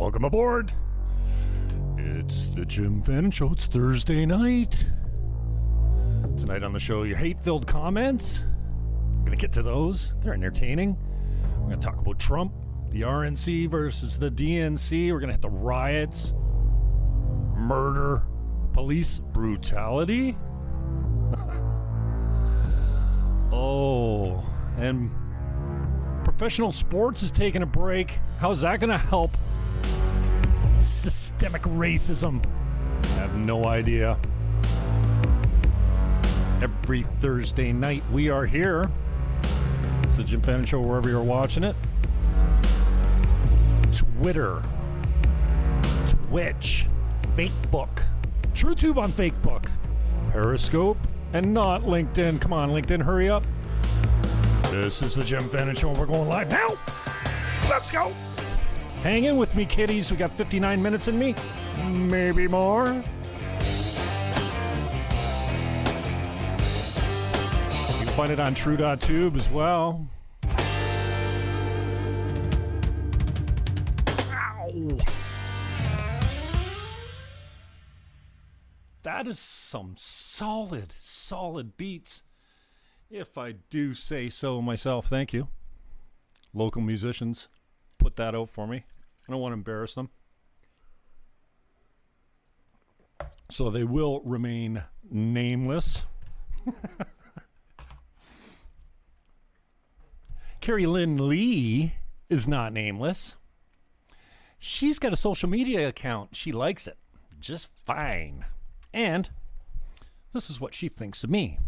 Welcome aboard. It's the Jim Fannon Show. It's Thursday night. Tonight on the show, your hate-filled comments. I'm going to get to those. They're entertaining. We're going to talk about Trump, the RNC versus the DNC. We're going to hit the riots, murder, police brutality. Oh, and professional sports is taking a break. How's that going to help systemic racism? I have no idea. Every Thursday night we are here. It's the Jim Fannon Show wherever you're watching it. Twitter, Twitch, Facebook, TrueTube on Facebook, Periscope, and not LinkedIn. Come on, LinkedIn, hurry up. This is the Jim Fannon Show. We're going live now. Let's go. Hang in with me, kiddies. We got 59 minutes in me. Maybe more. You can find it on true.tube as well. Ow. That is some solid beats, if I do say so myself. Thank you. Local musicians put that out for me. I don't want to embarrass them. So they will remain nameless. Carrie Lynn Lee is not nameless. She's got a social media account. She likes it just fine. And this is what she thinks of me.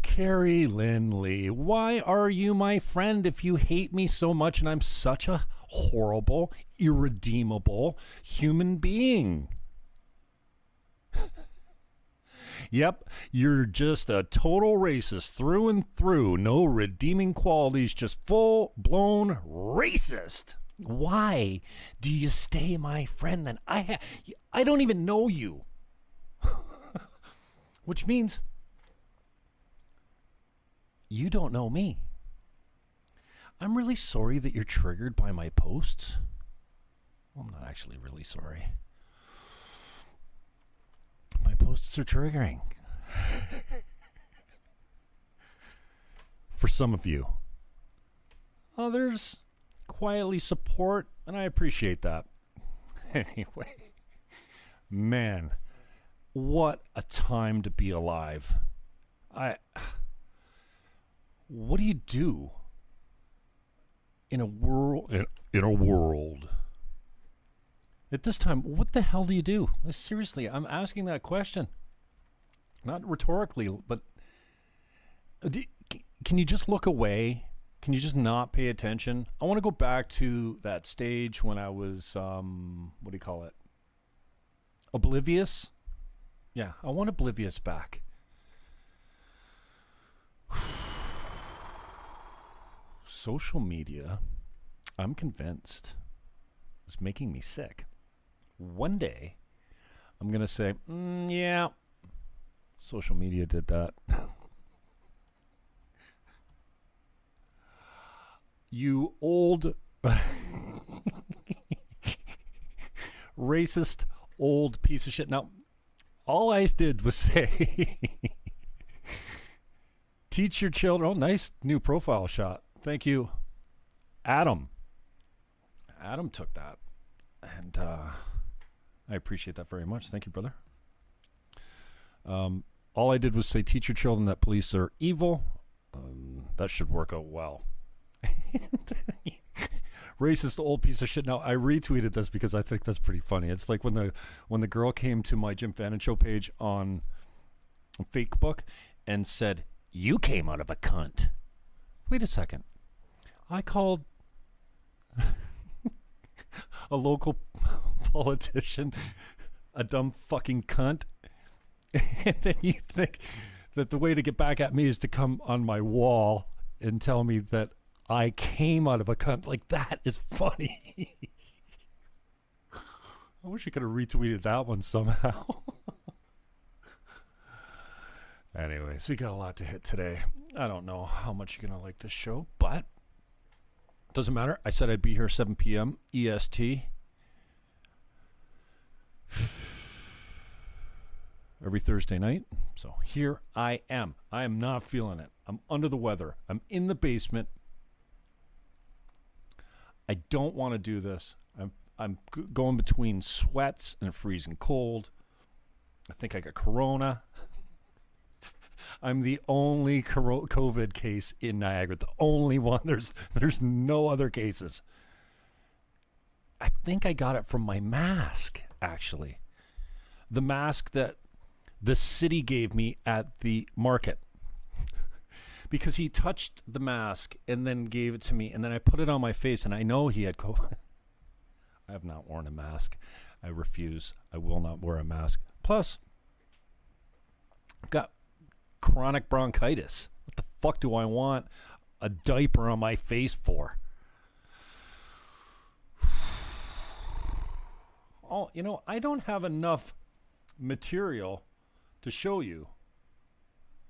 Carrie Lynn Lee, why are you my friend if you hate me so much and I'm such a horrible, irredeemable human being? Yep, you're just a total racist through and through. No redeeming qualities, just full-blown racist. Why do you stay my friend then? I don't even know you. Which means you don't know me. I'm really sorry that you're triggered by my posts. Well, I'm not actually really sorry. My posts are triggering. For some of you. Others quietly support, and I appreciate that. Anyway, man, what a time to be alive. What do you do in a world at this time? What the hell do you do? Seriously, I'm asking that question. Not rhetorically, but can you just look away? Can you just not pay attention? I want to go back to that stage when I was, oblivious? Yeah, I want oblivious back. Social media, I'm convinced, is making me sick. One day, I'm going to say, yeah, social media did that. You old, racist, old piece of shit. Now, all I did was say, teach your children. Oh, nice new profile shot. Thank you, Adam. Adam took that, and I appreciate that very much. Thank you, brother. All I did was say, teach your children that police are evil. That should work out well. Racist old piece of shit. Now, I retweeted this because I think that's pretty funny. It's like when the girl came to my Jim Fannon Show page on Facebook and said, "You came out of a cunt." Wait a second. I called a local politician a dumb fucking cunt. And then you think that the way to get back at me is to come on my wall and tell me that I came out of a cunt. Like, that is funny. I wish I could have retweeted that one somehow. Anyways, we got a lot to hit today. I don't know how much you're going to like this show, but Doesn't matter. I said I'd be here 7 p.m. EST. Every Thursday night. So here I am. I am not feeling it. I'm under the weather. I'm in the basement. I don't want to do this. I'm going between sweats and freezing cold. I think I got corona. I'm the only COVID case in Niagara. The only one. There's no other cases. I think I got it from my mask, actually. The mask that the city gave me at the market. Because he touched the mask and then gave it to me, and then I put it on my face, and I know he had COVID. I have not worn a mask. I refuse. I will not wear a mask. Plus, I've got chronic bronchitis. What the fuck do I want a diaper on my face for? Oh, I don't have enough material to show you.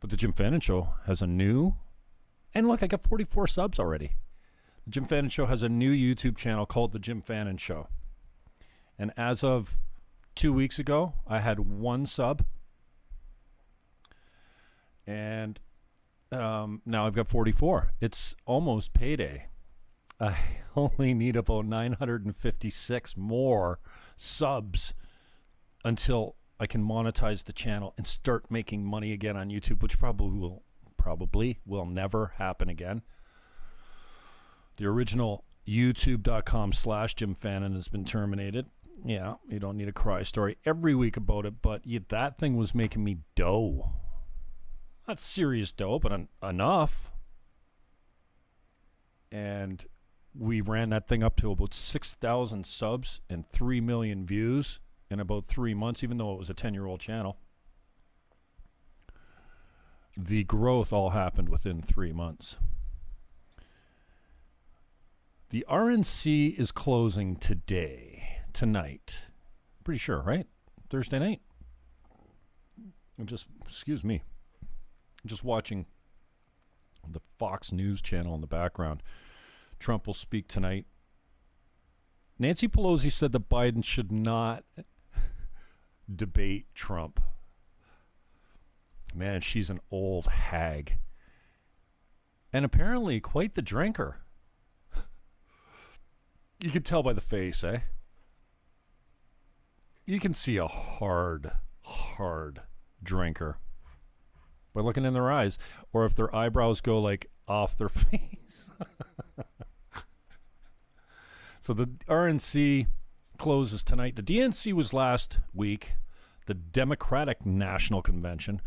But the Jim Fannon Show has a new... And look, I got 44 subs already. The Jim Fannon Show has a new YouTube channel called The Jim Fannon Show. And as of 2 weeks ago, I had 1 sub. And now I've got 44. It's almost payday. I only need about 956 more subs until I can monetize the channel and start making money again on YouTube, which probably will never happen again. The original youtube.com/Jim Fannon has been terminated. Yeah, you don't need a cry story every week about it, but that thing was making me dough. Not serious dough, but enough. And we ran that thing up to about 6,000 subs and 3 million views in about 3 months, even though it was a 10-year-old channel. The growth all happened within 3 months. The RNC is closing tonight. Pretty sure, right? Thursday night. Excuse me. Just watching the Fox News channel in the background. Trump will speak tonight. Nancy Pelosi said that Biden should not debate Trump. Man, she's an old hag. And apparently quite the drinker. You could tell by the face, eh? You can see a hard drinker by looking in their eyes, or if their eyebrows go like off their face. So the RNC closes tonight. The DNC was last week. The Democratic National Convention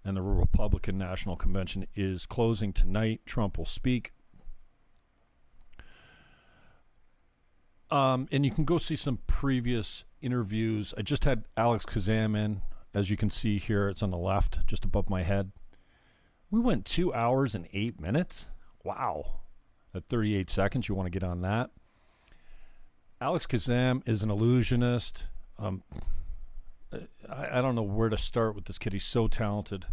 and the Republican National Convention is closing tonight. Trump will speak. And you can go see some previous interviews. I just had Alex Kazam in. As you can see here, it's on the left, just above my head. We went 2 hours and 8 minutes. Wow. At 38 seconds, you want to get on that. Alex Kazam is an illusionist. I don't know where to start with this kid. He's so talented.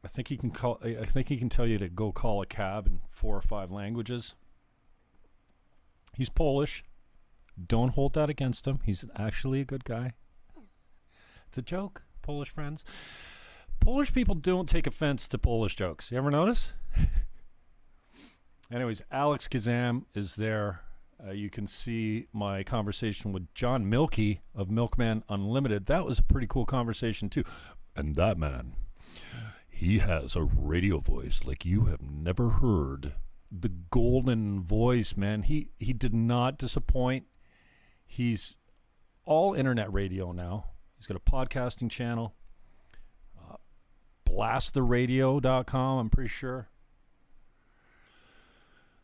I think he can tell you to go call a cab in 4 or 5 languages. He's Polish. Don't hold that against him. He's actually a good guy. It's a joke, Polish friends. Polish people don't take offense to Polish jokes. You ever notice? Anyways, Alex Kazam is there. You can see my conversation with John Milkey of Milkman Unlimited. That was a pretty cool conversation, too. And that man, he has a radio voice like you have never heard. The golden voice, man. He did not disappoint. He's all internet radio now. He's got a podcasting channel. BlastTheRadio.com, I'm pretty sure.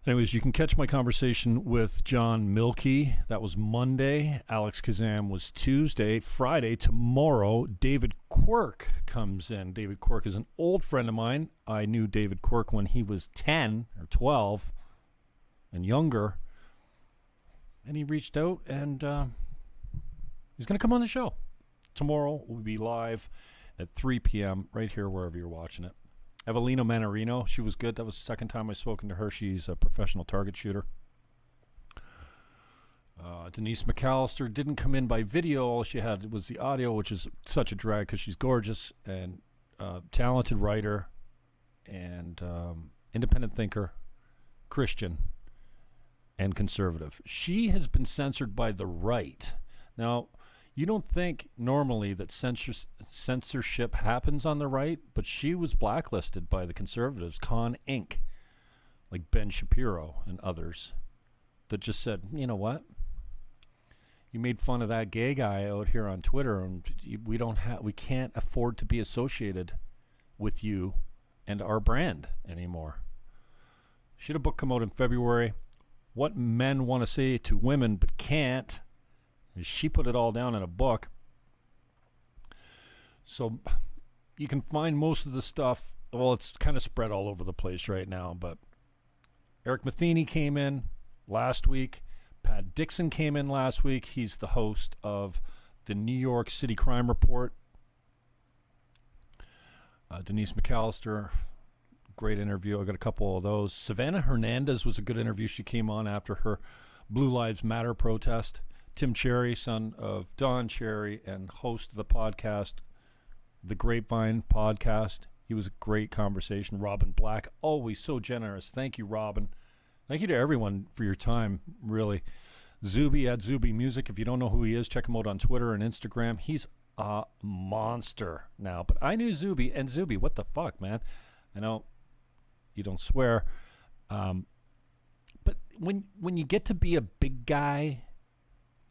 Anyways, you can catch my conversation with John Milkey. That was Monday. Alex Kazam was Tuesday. Friday, tomorrow, David Quirk comes in. David Quirk is an old friend of mine. I knew David Quirk when he was 10 or 12 and younger. And he reached out and he's going to come on the show. Tomorrow we'll be live at 3 p.m. right here wherever you're watching it. Evelina Manarino, she was good. That was the second time I've spoken to her. She's a professional target shooter. Denise McAllister didn't come in by video. All she had was the audio, which is such a drag because she's gorgeous and talented writer and independent thinker, Christian, and conservative. She has been censored by the right. Now, you don't think normally that censorship happens on the right, but she was blacklisted by the conservatives, Con Inc., like Ben Shapiro and others, that just said, you know what? You made fun of that gay guy out here on Twitter, and we can't afford to be associated with you and our brand anymore. She had a book come out in February, What Men Want to Say to Women But Can't. And she put it all down in a book. So you can find most of the stuff. Well, it's kind of spread all over the place right now, but Eric Matheny came in last week. Pat Dixon came in last week. He's the host of the New York City Crime Report. Denise McAllister, great interview. I got a couple of those. Savannah Hernandez was a good interview. She came on after her Blue Lives Matter protest. Tim Cherry, son of Don Cherry and host of the podcast, The Grapevine Podcast. He was a great conversation. Robin Black, always so generous. Thank you, Robin. Thank you to everyone for your time, really. Zuby at Zuby Music. If you don't know who he is, check him out on Twitter and Instagram. He's a monster now. But I knew Zuby, and Zuby, what the fuck, man? I know you don't swear. But when you get to be a big guy,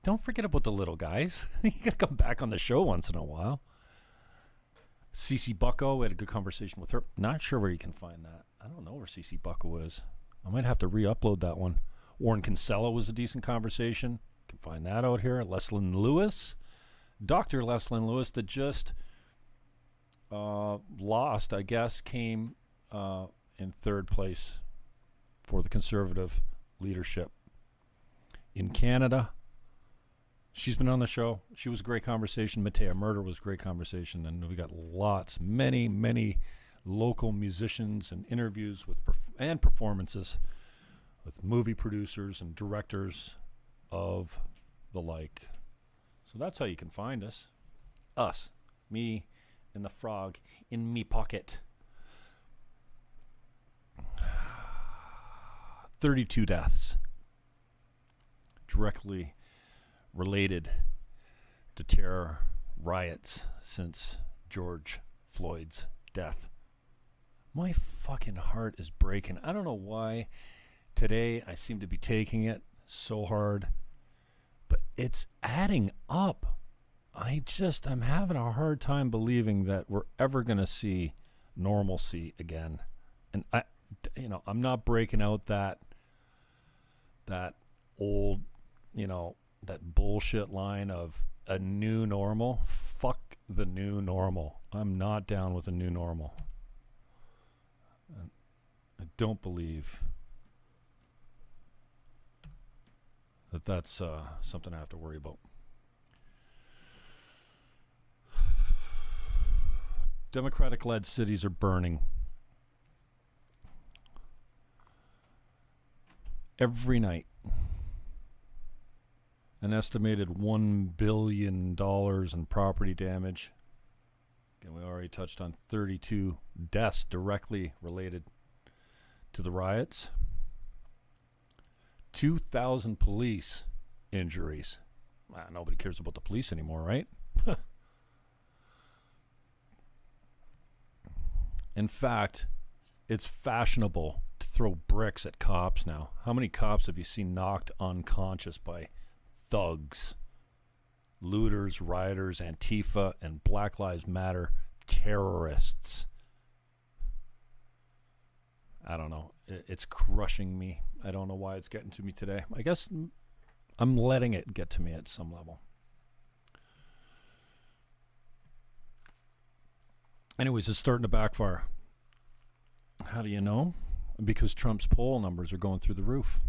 don't forget about the little guys. You got to come back on the show once in a while. Cece Bucko, we had a good conversation with her. Not sure where you can find that. I don't know where Cece Bucko is. I might have to re-upload that one. Warren Kinsella was a decent conversation. You can find that out here. Leslyn Lewis. Dr. Leslyn Lewis that just lost, I guess, came in third place for the conservative leadership in Canada. She's been on the show. She was a great conversation. Matea Murder was a great conversation. And we got many local musicians and interviews with and performances with movie producers and directors of the like. So that's how you can find us. Us. Me and the frog in me pocket. 32 deaths. Directly related to terror riots since George Floyd's death. My fucking heart is breaking. I don't know why today I seem to be taking it so hard, but it's adding up. I'm having a hard time believing that we're ever going to see normalcy again. And I'm not breaking out that old, that bullshit line of a new normal. Fuck the new normal. I'm not down with a new normal. I don't believe that that's something I have to worry about. Democratic-led cities are burning. Every night. An estimated $1 billion in property damage. Again, we already touched on 32 deaths directly related to the riots. 2,000 police injuries. Nobody cares about the police anymore, right? In fact, it's fashionable to throw bricks at cops now. How many cops have you seen knocked unconscious by thugs, looters, rioters, Antifa, and Black Lives Matter terrorists? I don't know. It's crushing me. I don't know why it's getting to me today. I guess I'm letting it get to me at some level. Anyways, it's starting to backfire. How do you know? Because Trump's poll numbers are going through the roof.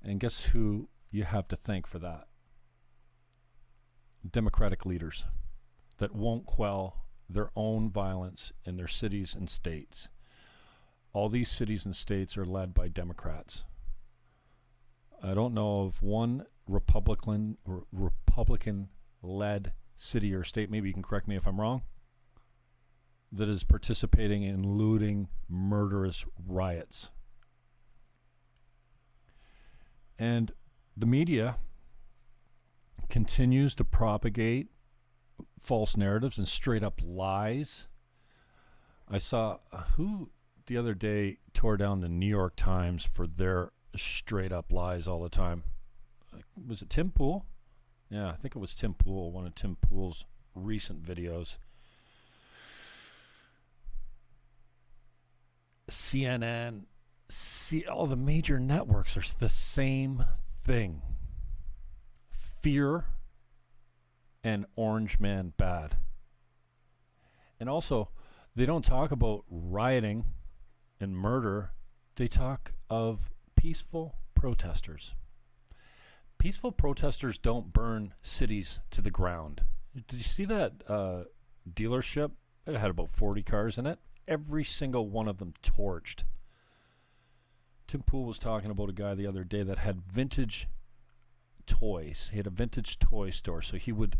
And guess who you have to thank for that? Democratic leaders that won't quell their own violence in their cities and states. All these cities and states are led by Democrats. I don't know of one Republican-led city or state, maybe you can correct me if I'm wrong, that is participating in looting, murderous riots. And the media continues to propagate false narratives and straight up lies. I saw who the other day tore down the New York Times for their straight up lies all the time. Was it Tim Pool? Yeah, I think it was Tim Pool, one of Tim Pool's recent videos. CNN, all the major networks are the same thing. Fear and Orange Man bad. And also, they don't talk about rioting and murder. They talk of peaceful protesters. Peaceful protesters don't burn cities to the ground. Did you see that dealership? It had about 40 cars in it. Every single one of them torched. Tim Pool was talking about a guy the other day that had vintage toys. He had a vintage toy store, so he would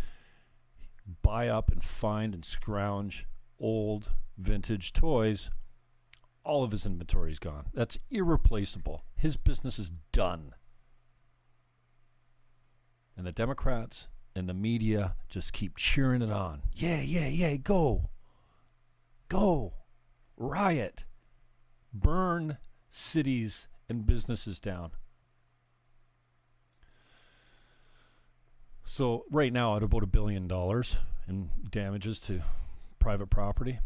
buy up and find and scrounge old vintage toys. All of his inventory is gone. That's irreplaceable. His business is done. And the Democrats and the media just keep cheering it on. Yeah, go. Go. Riot. Burn cities and businesses down. So right now, at about $1 billion in damages to private property.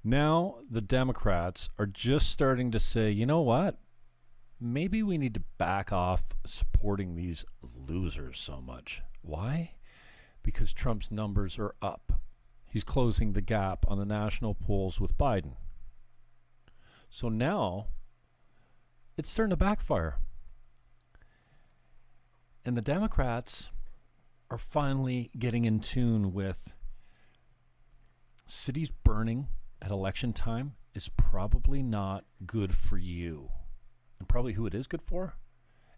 Now the Democrats are just starting to say, you know what? Maybe we need to back off supporting these losers so much. Why? Because Trump's numbers are up. He's closing the gap on the national polls with Biden. So now it's starting to backfire. And the Democrats are finally getting in tune with cities burning at election time is probably not good for you. And probably who it is good for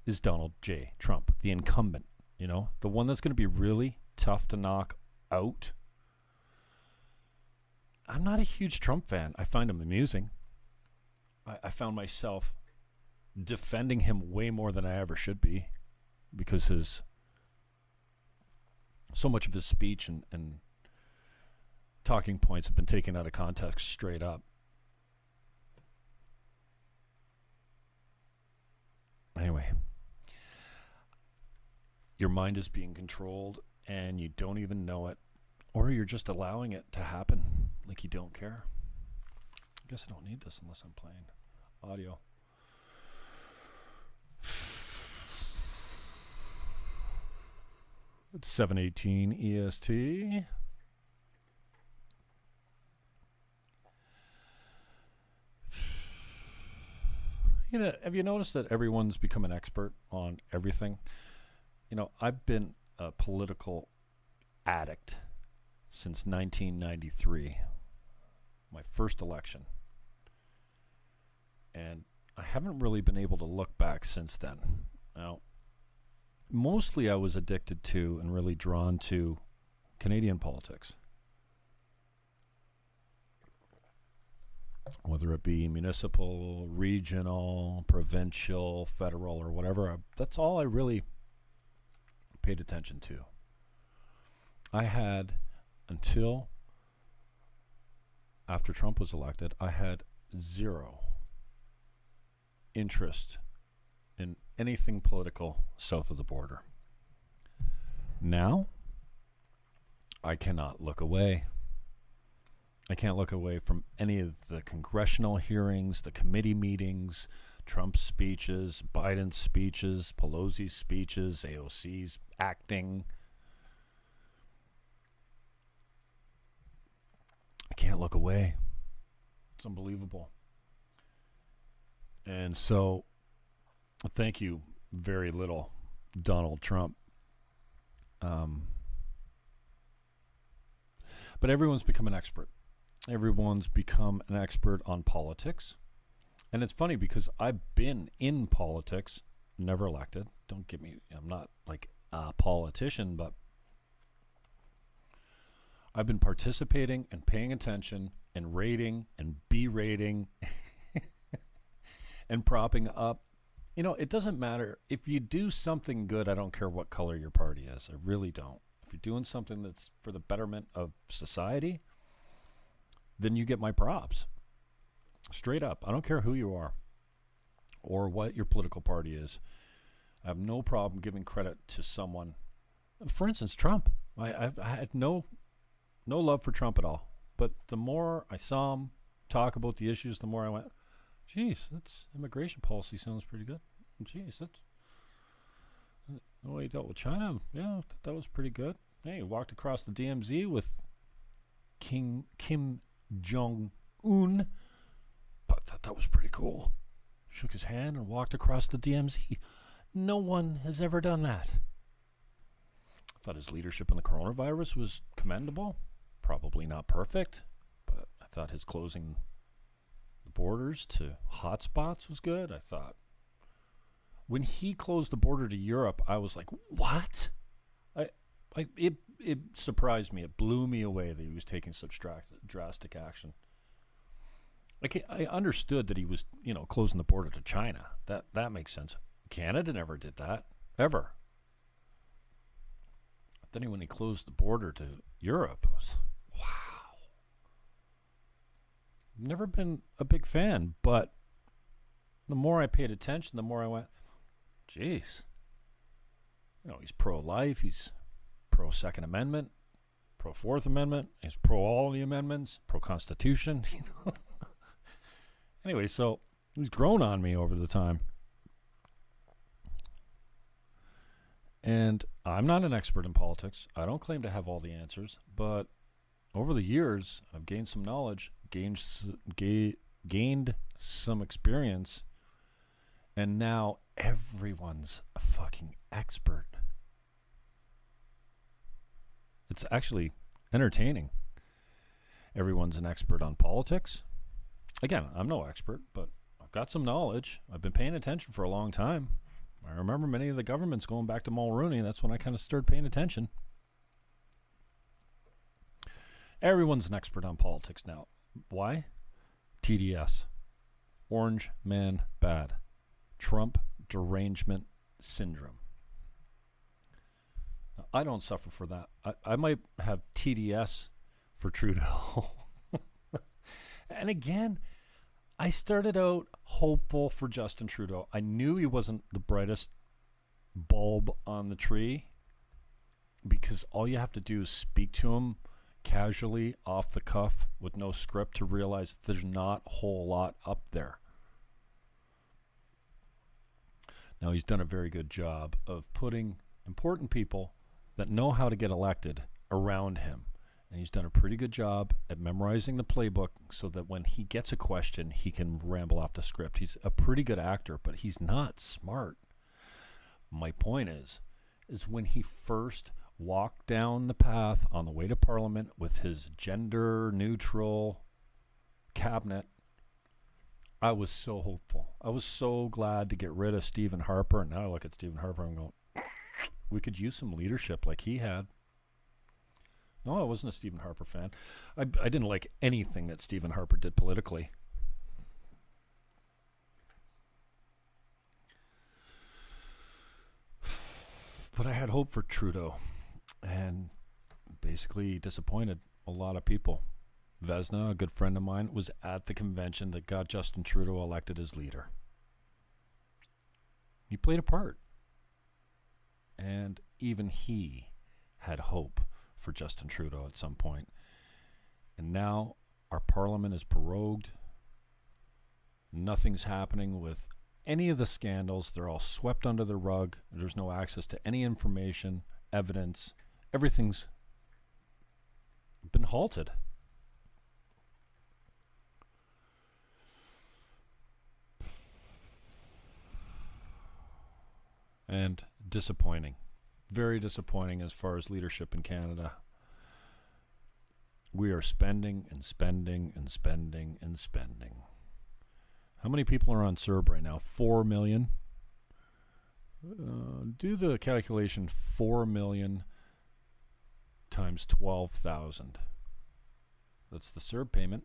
is Donald J. Trump, the incumbent, the one that's going to be really tough to knock out. I'm not a huge Trump fan. I find him amusing. I found myself defending him way more than I ever should be because so much of his speech and talking points have been taken out of context straight up. Anyway, your mind is being controlled and you don't even know it, or you're just allowing it to happen like you don't care. I guess I don't need this unless I'm playing audio. It's 7:18 EST. Have you noticed that everyone's become an expert on everything? I've been a political addict since 1993, my first election. And I haven't really been able to look back since then. Now, mostly I was addicted to and really drawn to Canadian politics. Whether it be municipal, regional, provincial, federal, or whatever, that's all I really paid attention to. I had, until after Trump was elected, I had zero interest in anything political south of the border. Now, I cannot look away. I can't look away from any of the congressional hearings, the committee meetings, Trump's speeches, Biden's speeches, Pelosi's speeches, AOC's acting. I can't look away. It's unbelievable. And so, thank you very little, Donald Trump. But everyone's become an expert. Everyone's become an expert on politics. And it's funny because I've been in politics, never elected. Don't get me, I'm not like a politician, but I've been participating and paying attention and rating and berating and propping up. You know, it doesn't matter. If you do something good, I don't care what color your party is. I really don't. If you're doing something that's for the betterment of society, then you get my props. Straight up. I don't care who you are or what your political party is. I have no problem giving credit to someone. For instance, Trump. I had no love for Trump at all. But the more I saw him talk about the issues, the more I went, geez, that's immigration policy sounds pretty good. Geez, that's the way he dealt with China. Yeah, that was pretty good. Hey, he walked across the DMZ with Kim Jong-un. But that was pretty cool. Shook his hand and walked across the DMZ. No one has ever done that. I thought his leadership in the coronavirus was commendable. Probably not perfect, but I thought his closing the borders to hotspots was good. I thought when he closed the border to Europe, I was like, what? It surprised me. It blew me away that he was taking such drastic action. Like, I understood that he was, closing the border to China. That makes sense. Canada never did that, ever. Then when he closed the border to Europe, I was like, wow. Never been a big fan, but the more I paid attention, the more I went, geez. He's pro-life, he's pro-Second Amendment, pro-Fourth Amendment, he's pro-all the amendments, pro-Constitution. Anyway, so he's grown on me over the time. And I'm not an expert in politics. I don't claim to have all the answers, but over the years, I've gained some knowledge, gained some experience, and now everyone's a fucking expert. It's actually entertaining. Everyone's an expert on politics. Again, I'm no expert, but I've got some knowledge. I've been paying attention for a long time. I remember many of the governments going back to Mulrooney. That's when I kind of started paying attention. Everyone's an expert on politics now. Why? TDS. Orange man bad. Trump derangement syndrome. Now, I don't suffer for that. I might have TDS for Trudeau. And again, I started out hopeful for Justin Trudeau. I knew he wasn't the brightest bulb on the tree because all you have to do is speak to him casually off the cuff with no script to realize there's not a whole lot up there. Now, he's done a very good job of putting important people that know how to get elected around him. And he's done a pretty good job at memorizing the playbook so that when he gets a question, he can ramble off the script. He's a pretty good actor, but he's not smart. My point is when he first walked down the path on the way to Parliament with his gender-neutral cabinet, I was so hopeful. I was so glad to get rid of Stephen Harper. And now I look at Stephen Harper and go, we could use some leadership like he had. No, I wasn't a Stephen Harper fan. I didn't like anything that Stephen Harper did politically. But I had hope for Trudeau. And basically disappointed a lot of people. Vesna, a good friend of mine, was at the convention that got Justin Trudeau elected as leader. He played a part. And even he had hope for Justin Trudeau at some point. And now our parliament is prorogued. Nothing's happening with any of the scandals. They're all swept under the rug. There's no access to any information, evidence. Everything's been halted. And disappointing. Very disappointing as far as leadership in Canada. We are spending and spending and spending and spending. How many people are on CERB right now? 4 million. Do the calculation. 4 million times 12,000. That's the CERB payment.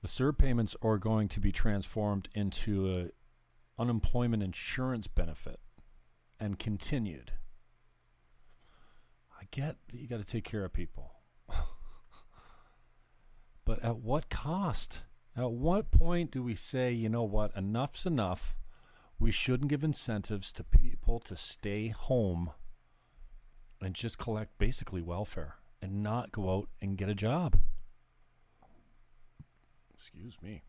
The CERB payments are going to be transformed into a unemployment insurance benefit and continued. I get that you got to take care of people. But at what cost? At what point do we say, you know what, enough's enough? We shouldn't give incentives to people to stay home and just collect basically welfare and not go out and get a job. Excuse me.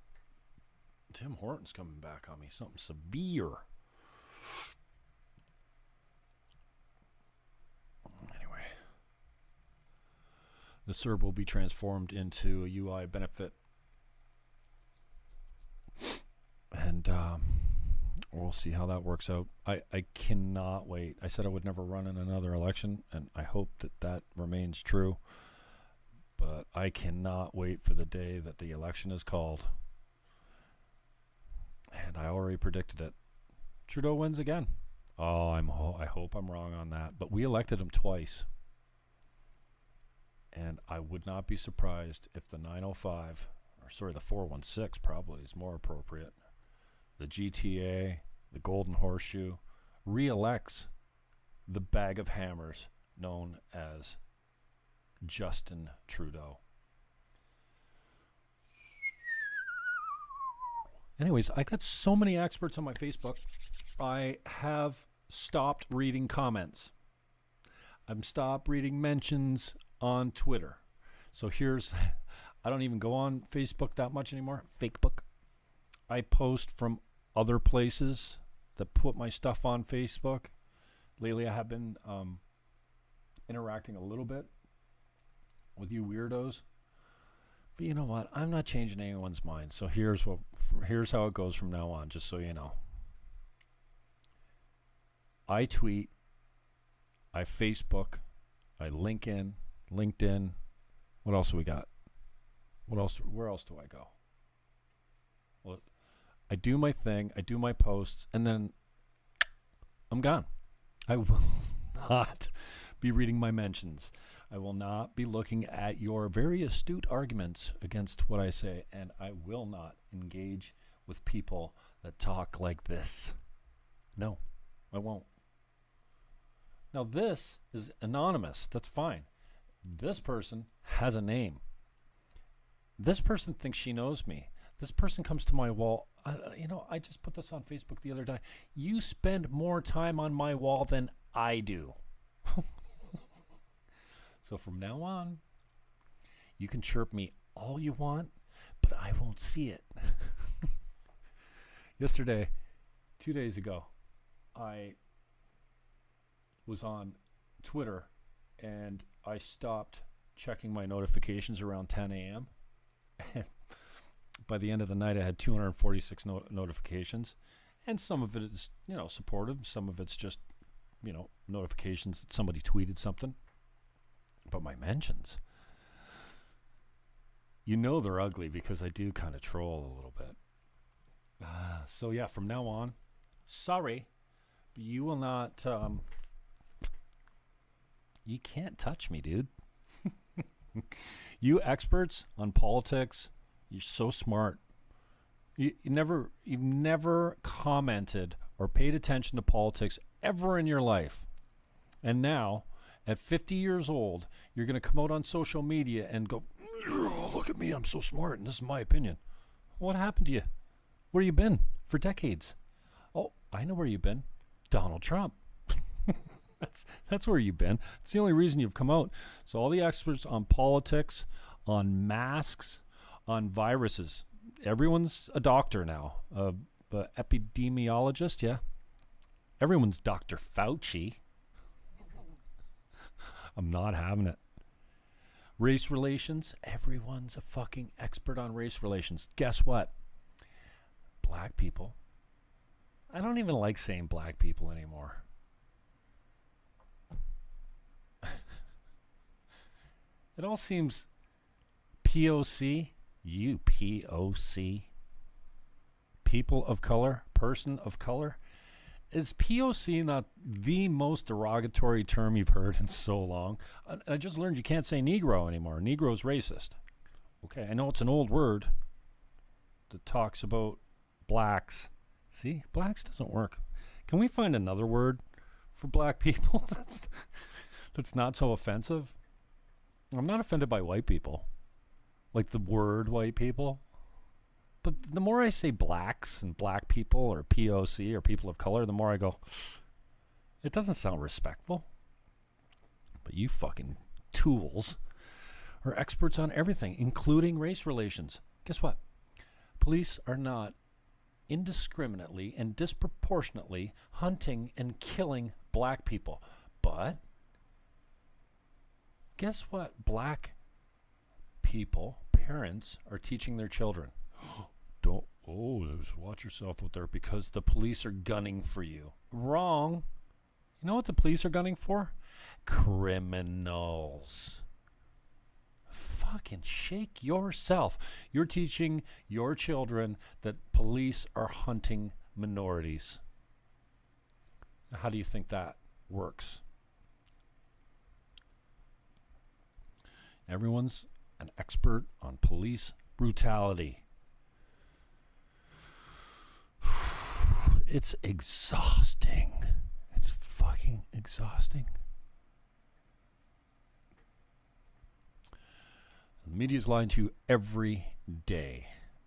Tim Hortons coming back on me. Something severe. Anyway. The CERB will be transformed into a UI benefit. And we'll see how that works out. I cannot wait. I said I would never run in another election, and I hope that remains true. But I cannot wait for the day that the election is called. And I already predicted it. Trudeau wins again. Oh, I hope I'm wrong on that. But we elected him twice. And I would not be surprised if the 905, or sorry, the 416 probably is more appropriate. The GTA, the Golden Horseshoe, re-elects the bag of hammers known as Justin Trudeau. Anyways, I got so many experts on my Facebook. I have stopped reading comments. I've stopped reading mentions on Twitter. So I don't even go on Facebook that much anymore. Fakebook. I post from other places that put my stuff on Facebook. Lately, I have been interacting a little bit with you weirdos. But you know what? I'm not changing anyone's mind. So here's how it goes from now on, just so you know. I tweet, I Facebook, I LinkedIn. What else do we got? Where else do I go? Well, I do my thing, I do my posts, and then I'm gone. I will not be reading my mentions. I will not be looking at your very astute arguments against what I say, and I will not engage with people that talk like this. No, I won't. Now, this is anonymous. That's fine. This person has a name. This person thinks she knows me. This person comes to my wall. I just put this on Facebook the other day. You spend more time on my wall than I do. So from now on, you can chirp me all you want, but I won't see it. Yesterday, 2 days ago, I was on Twitter and I stopped checking my notifications around 10 a.m. And by the end of the night, I had 246 notifications. And some of it is, supportive. Some of it's just, notifications that somebody tweeted something. But my mentions, they're ugly because I do kind of troll a little bit. So yeah, from now on, sorry, but you will not, you can't touch me, dude. You experts on politics, you're so smart. You've never commented or paid attention to politics ever in your life. And now, at 50 years old, you're going to come out on social media and go, oh, look at me, I'm so smart, and this is my opinion. What happened to you? Where you been for decades? Oh, I know where you've been. Donald Trump. That's where you've been. It's the only reason you've come out. So all the experts on politics, on masks, on viruses, everyone's a doctor now. Epidemiologist, yeah. Everyone's Dr. Fauci. I'm not having it. Race relations, everyone's a fucking expert on race relations. Guess what? Black people. I don't even like saying black people anymore. It all seems POC. You POC. People of color. Person of color. Is POC not the most derogatory term you've heard in so long? I just learned you can't say Negro anymore. Negro's racist. Okay, I know it's an old word that talks about blacks. See, blacks doesn't work. Can we find another word for black people that's not so offensive? I'm not offended by white people, like the word white people. But the more I say blacks and black people or POC or people of color, the more I go, it doesn't sound respectful. But you fucking tools are experts on everything, including race relations. Guess what? Police are not indiscriminately and disproportionately hunting and killing black people. But guess what? Black people, parents, are teaching their children. Watch yourself out there because the police are gunning for you. Wrong. You know what the police are gunning for? Criminals. Fucking shake yourself. You're teaching your children that police are hunting minorities. How do you think that works? Everyone's an expert on police brutality. It's exhausting. It's fucking exhausting. The media's lying to you every day.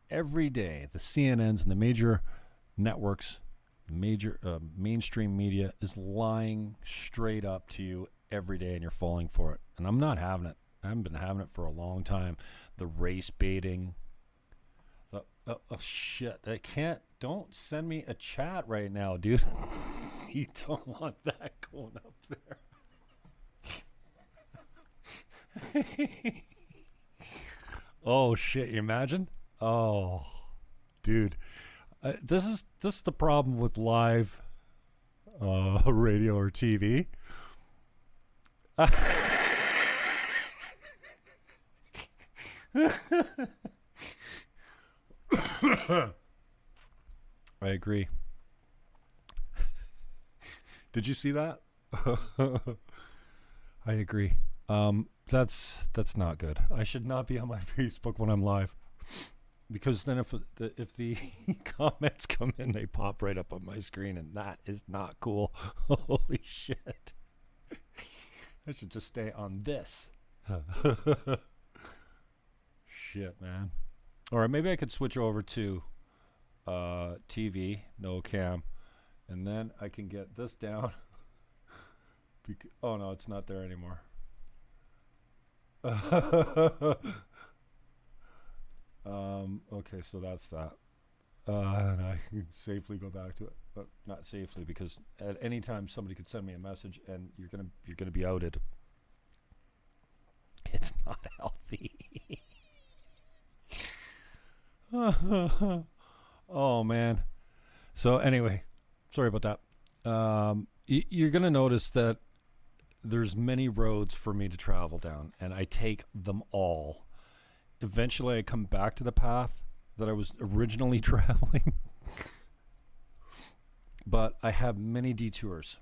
Every day. The CNNs and the major networks, major mainstream media is lying straight up to you every day, and you're falling for it. And I'm not having it. I haven't been having it for a long time. The race baiting. Oh shit. Don't send me a chat right now, dude. You don't want that going up there. Oh shit, you imagine? Oh, dude. This is the problem with live radio or TV. I agree. Did you see that? I agree. That's not good. I should not be on my Facebook when I'm live, because then if the comments come in, they pop right up on my screen, and that is not cool. Holy shit! I should just stay on this. Shit, man. All right, maybe I could switch over to TV, no cam, and then I can get this down. Oh no, it's not there anymore. Okay, so that's that. And I can safely go back to it, but not safely, because at any time somebody could send me a message and you're gonna be outed. It's not healthy. Oh man. So anyway, sorry about that. You're gonna notice that there's many roads for me to travel down, and I take them all. Eventually I come back to the path that I was originally traveling. But I have many detours.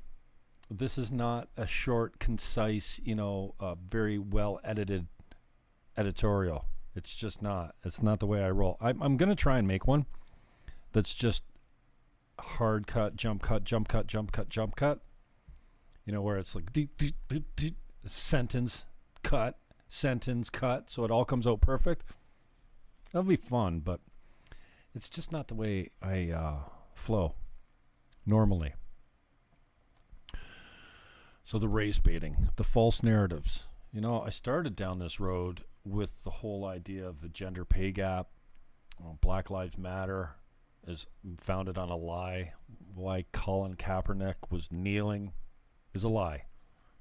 This is not a short, concise, very well edited editorial. It's just not. It's not the way I roll. I'm going to try and make one that's just hard cut, jump cut, jump cut, jump cut, jump cut. Where it's like sentence cut, so it all comes out perfect. That'll be fun, but it's just not the way I flow normally. So the race baiting, the false narratives. I started down this road with the whole idea of the gender pay gap. Black Lives Matter is founded on a lie. Why Colin Kaepernick was kneeling is a lie,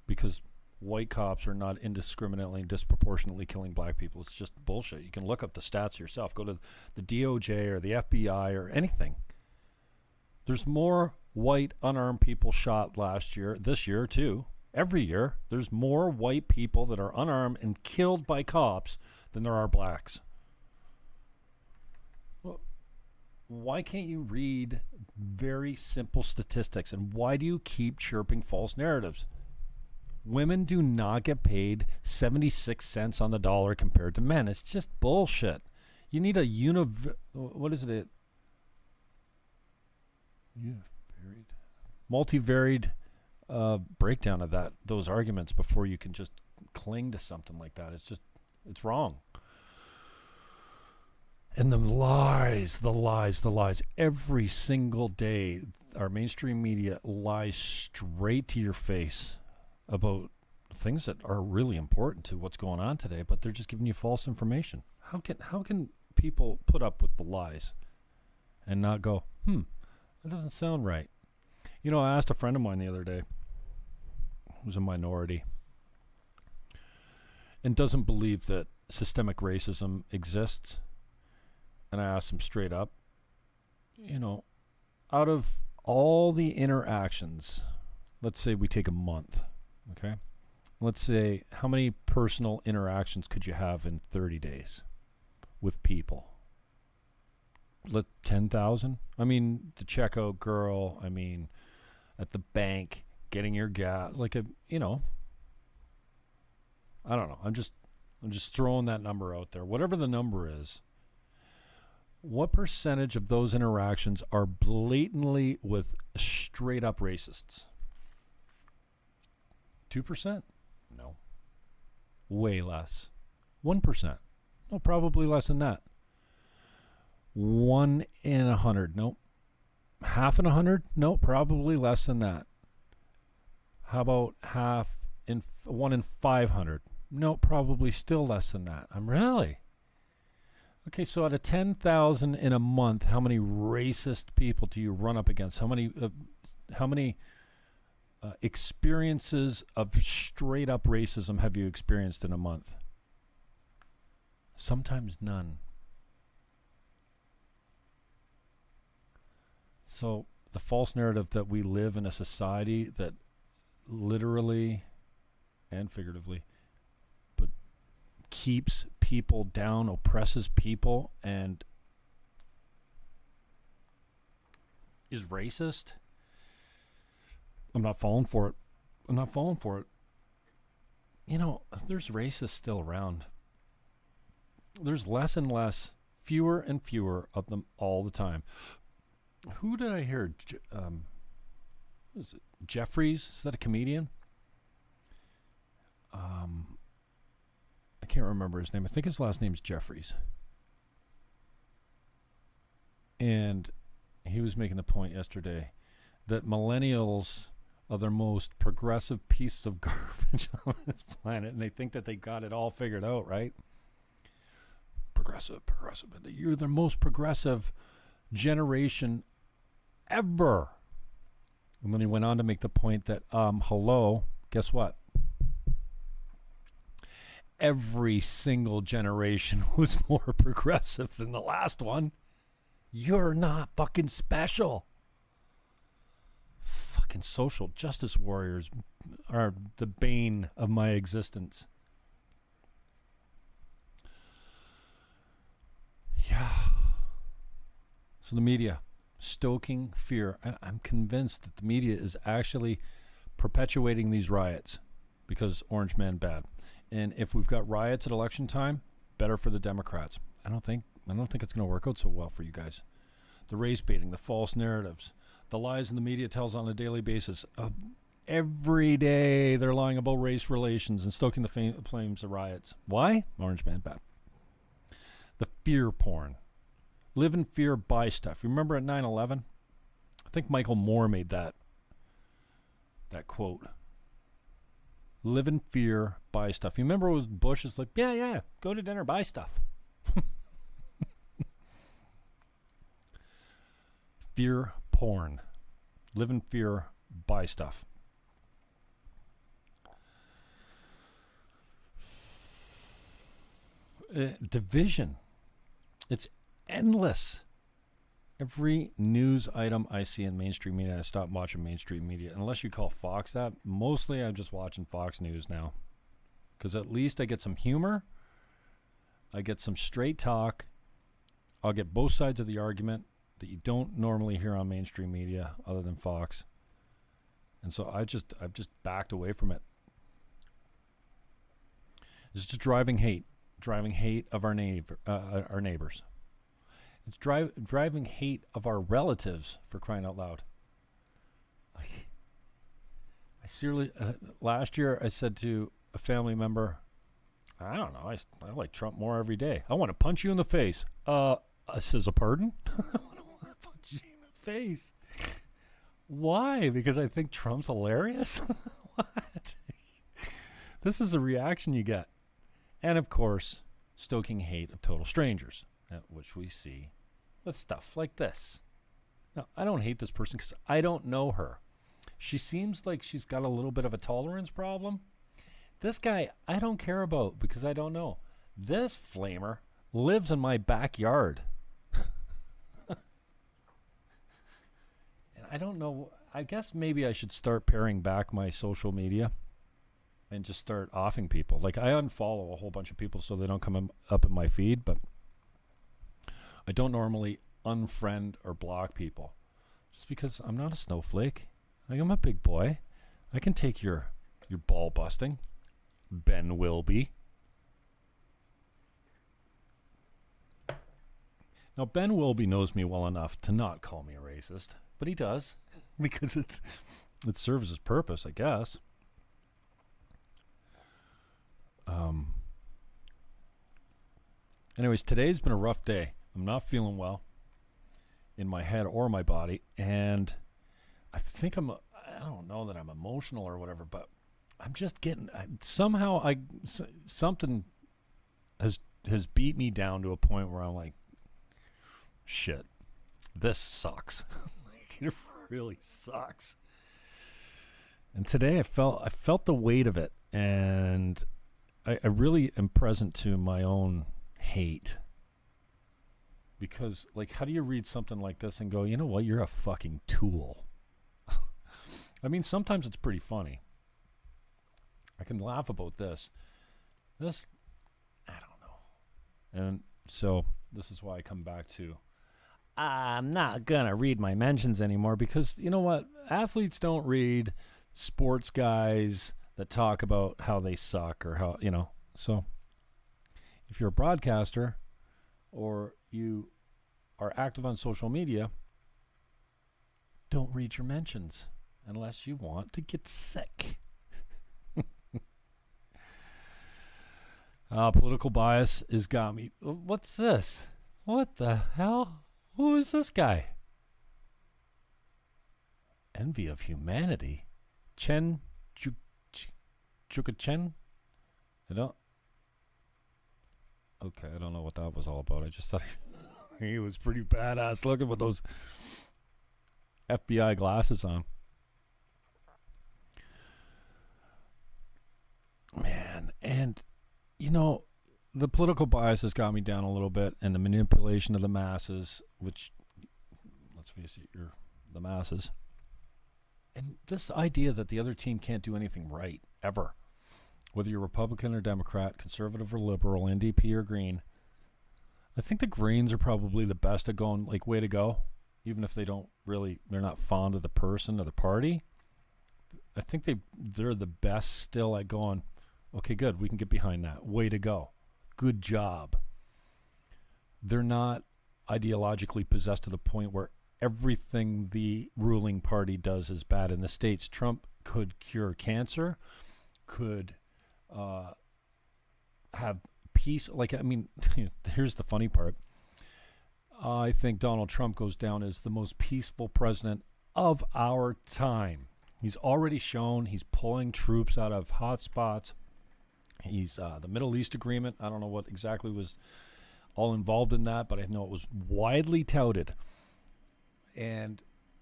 because white cops are not indiscriminately and disproportionately killing black people. It's just bullshit. You can look up the stats yourself. Go to the DOJ or the FBI or anything. There's more white unarmed people shot this year too, Every year, there's more white people that are unarmed and killed by cops than there are blacks. Well, why can't you read very simple statistics? And why do you keep chirping false narratives? Women do not get paid 76 cents on the dollar compared to men. It's just bullshit. You need a what is it? Multivariate breakdown of those arguments before you can just cling to something like that. It's wrong. And the lies. Every single day, our mainstream media lies straight to your face about things that are really important to what's going on today, but they're just giving you false information. How can people put up with the lies and not go, that doesn't sound right? You know, I asked a friend of mine the other day, who's a minority, and doesn't believe that systemic racism exists. And I asked him straight up, out of all the interactions, let's say we take a month, okay? Let's say, how many personal interactions could you have in 30 days with people? 10,000? I mean, the checkout girl, at the bank, getting your gas, I don't know. I'm just throwing that number out there. Whatever the number is, what percentage of those interactions are blatantly with straight up racists? 2%? No. Way less. 1%? No, probably less than that. 1 in 100? Nope. Half in 100? No, probably less than that. How about 1 in 500? No, probably still less than that. Really? Okay, so out of 10,000 in a month, how many racist people do you run up against? How many experiences of straight up racism have you experienced in a month? Sometimes none. So the false narrative that we live in a society that literally and figuratively keeps people down, oppresses people, and is racist. I'm not falling for it. There's racists still around. There's less and less, fewer and fewer of them all the time. Who did I hear? What is it? Jeffries? Is that a comedian? I can't remember his name. I think his last name's Jeffries. And he was making the point yesterday that millennials are the most progressive pieces of garbage on this planet, and they think that they got it all figured out, right? Progressive. You're the most progressive generation ever. And then he went on to make the point that, hello, guess what? Every single generation was more progressive than the last one. You're not fucking special. Fucking social justice warriors are the bane of my existence. Yeah. So the media, stoking fear. And I'm convinced that the media is actually perpetuating these riots because Orange Man bad. And if we've got riots at election time, better for the Democrats. I don't think it's going to work out so well for you guys. The race baiting, the false narratives, the lies in the media tells on a daily basis. Every day they're lying about race relations and stoking the flames of riots. Why? Orange Man bad. The fear porn. Live in fear, buy stuff. Remember at 9/11? I think Michael Moore made that quote. Live in fear, buy stuff. You remember when Bush is like, yeah, go to dinner, buy stuff. Fear porn. Live in fear, buy stuff. Division. It's endless. Every news item I see in mainstream media, I stop watching mainstream media. Unless you call Fox that. Mostly I'm just watching Fox News now. Because at least I get some humor. I get some straight talk. I'll get both sides of the argument that you don't normally hear on mainstream media other than Fox. And so I've just backed away from it. It's just driving hate of our neighbors. It's driving hate of our relatives, for crying out loud. I seriously, last year I said to a family member, I don't know, I like Trump more every day. I want to punch you in the face. I says, a pardon? I want to punch you in the face. Why? Because I think Trump's hilarious? What? This is the reaction you get. And of course, stoking hate of total strangers, which we see with stuff like this. Now, I don't hate this person because I don't know her. She seems like she's got a little bit of a tolerance problem. This guy, I don't care about because I don't know. This flamer lives in my backyard. And I don't know. I guess maybe I should start paring back my social media and just start offing people. Like, I unfollow a whole bunch of people so they don't come up in my feed, but I don't normally unfriend or block people just because I'm not a snowflake. Like, I'm a big boy. I can take your ball busting. Ben Wilby. Now, Ben Wilby knows me well enough to not call me a racist, but he does because it serves its purpose, I guess. Anyways, today's been a rough day. I'm not feeling well in my head or my body, and I think I don't know that I'm emotional or whatever, but I'm just getting something has beat me down to a point where I'm like, shit, this sucks. Like, it really sucks. And today I felt the weight of it, and I really am present to my own hate. Because, like, how do you read something like this and go, you know what, you're a fucking tool? I mean, sometimes it's pretty funny. I can laugh about this. This, I don't know. And so this is why I come back to, I'm not going to read my mentions anymore because, you know what, athletes don't read sports guys that talk about how they suck or how, you know. So if you're a broadcaster or you are active on social media, don't read your mentions unless you want to get sick. Political bias has got me. What's this? What the hell? Who is this guy? Envy of humanity. Chen Chuka-Chen? I don't know what that was all about. I just thought he was pretty badass looking with those FBI glasses on. Man, and you know, the political bias has got me down a little bit, and the manipulation of the masses, which, let's face it, you're the masses. And this idea that the other team can't do anything right, ever. Whether you're Republican or Democrat, conservative or liberal, NDP or Green. I think the Greens are probably the best at going, like, way to go. Even if they're not fond of the person or the party. I think they're the best still at going, okay, good, we can get behind that. Way to go. Good job. They're not ideologically possessed to the point where everything the ruling party does is bad. In the States, Trump could cure cancer, could have peace. Like, I mean, here's the funny part. I think Donald Trump goes down as the most peaceful president of our time. He's already shown he's pulling troops out of hot spots. He's the Middle East agreement. I don't know what exactly was all involved in that, but I know it was widely touted and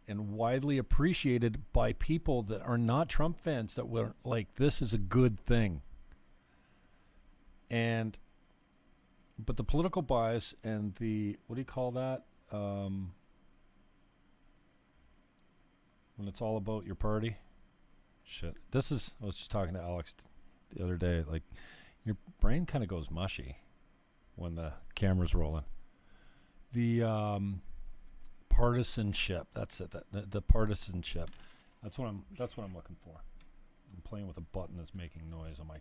widely appreciated by people that are not Trump fans, that were like, this is a good thing. But the political bias and the, what do you call that? when it's all about your party. Shit. I was just talking to Alex the other day. Like, your brain kind of goes mushy when the camera's rolling. The partisanship. That's it. The partisanship. That's what I'm looking for. I'm playing with a button that's making noise on my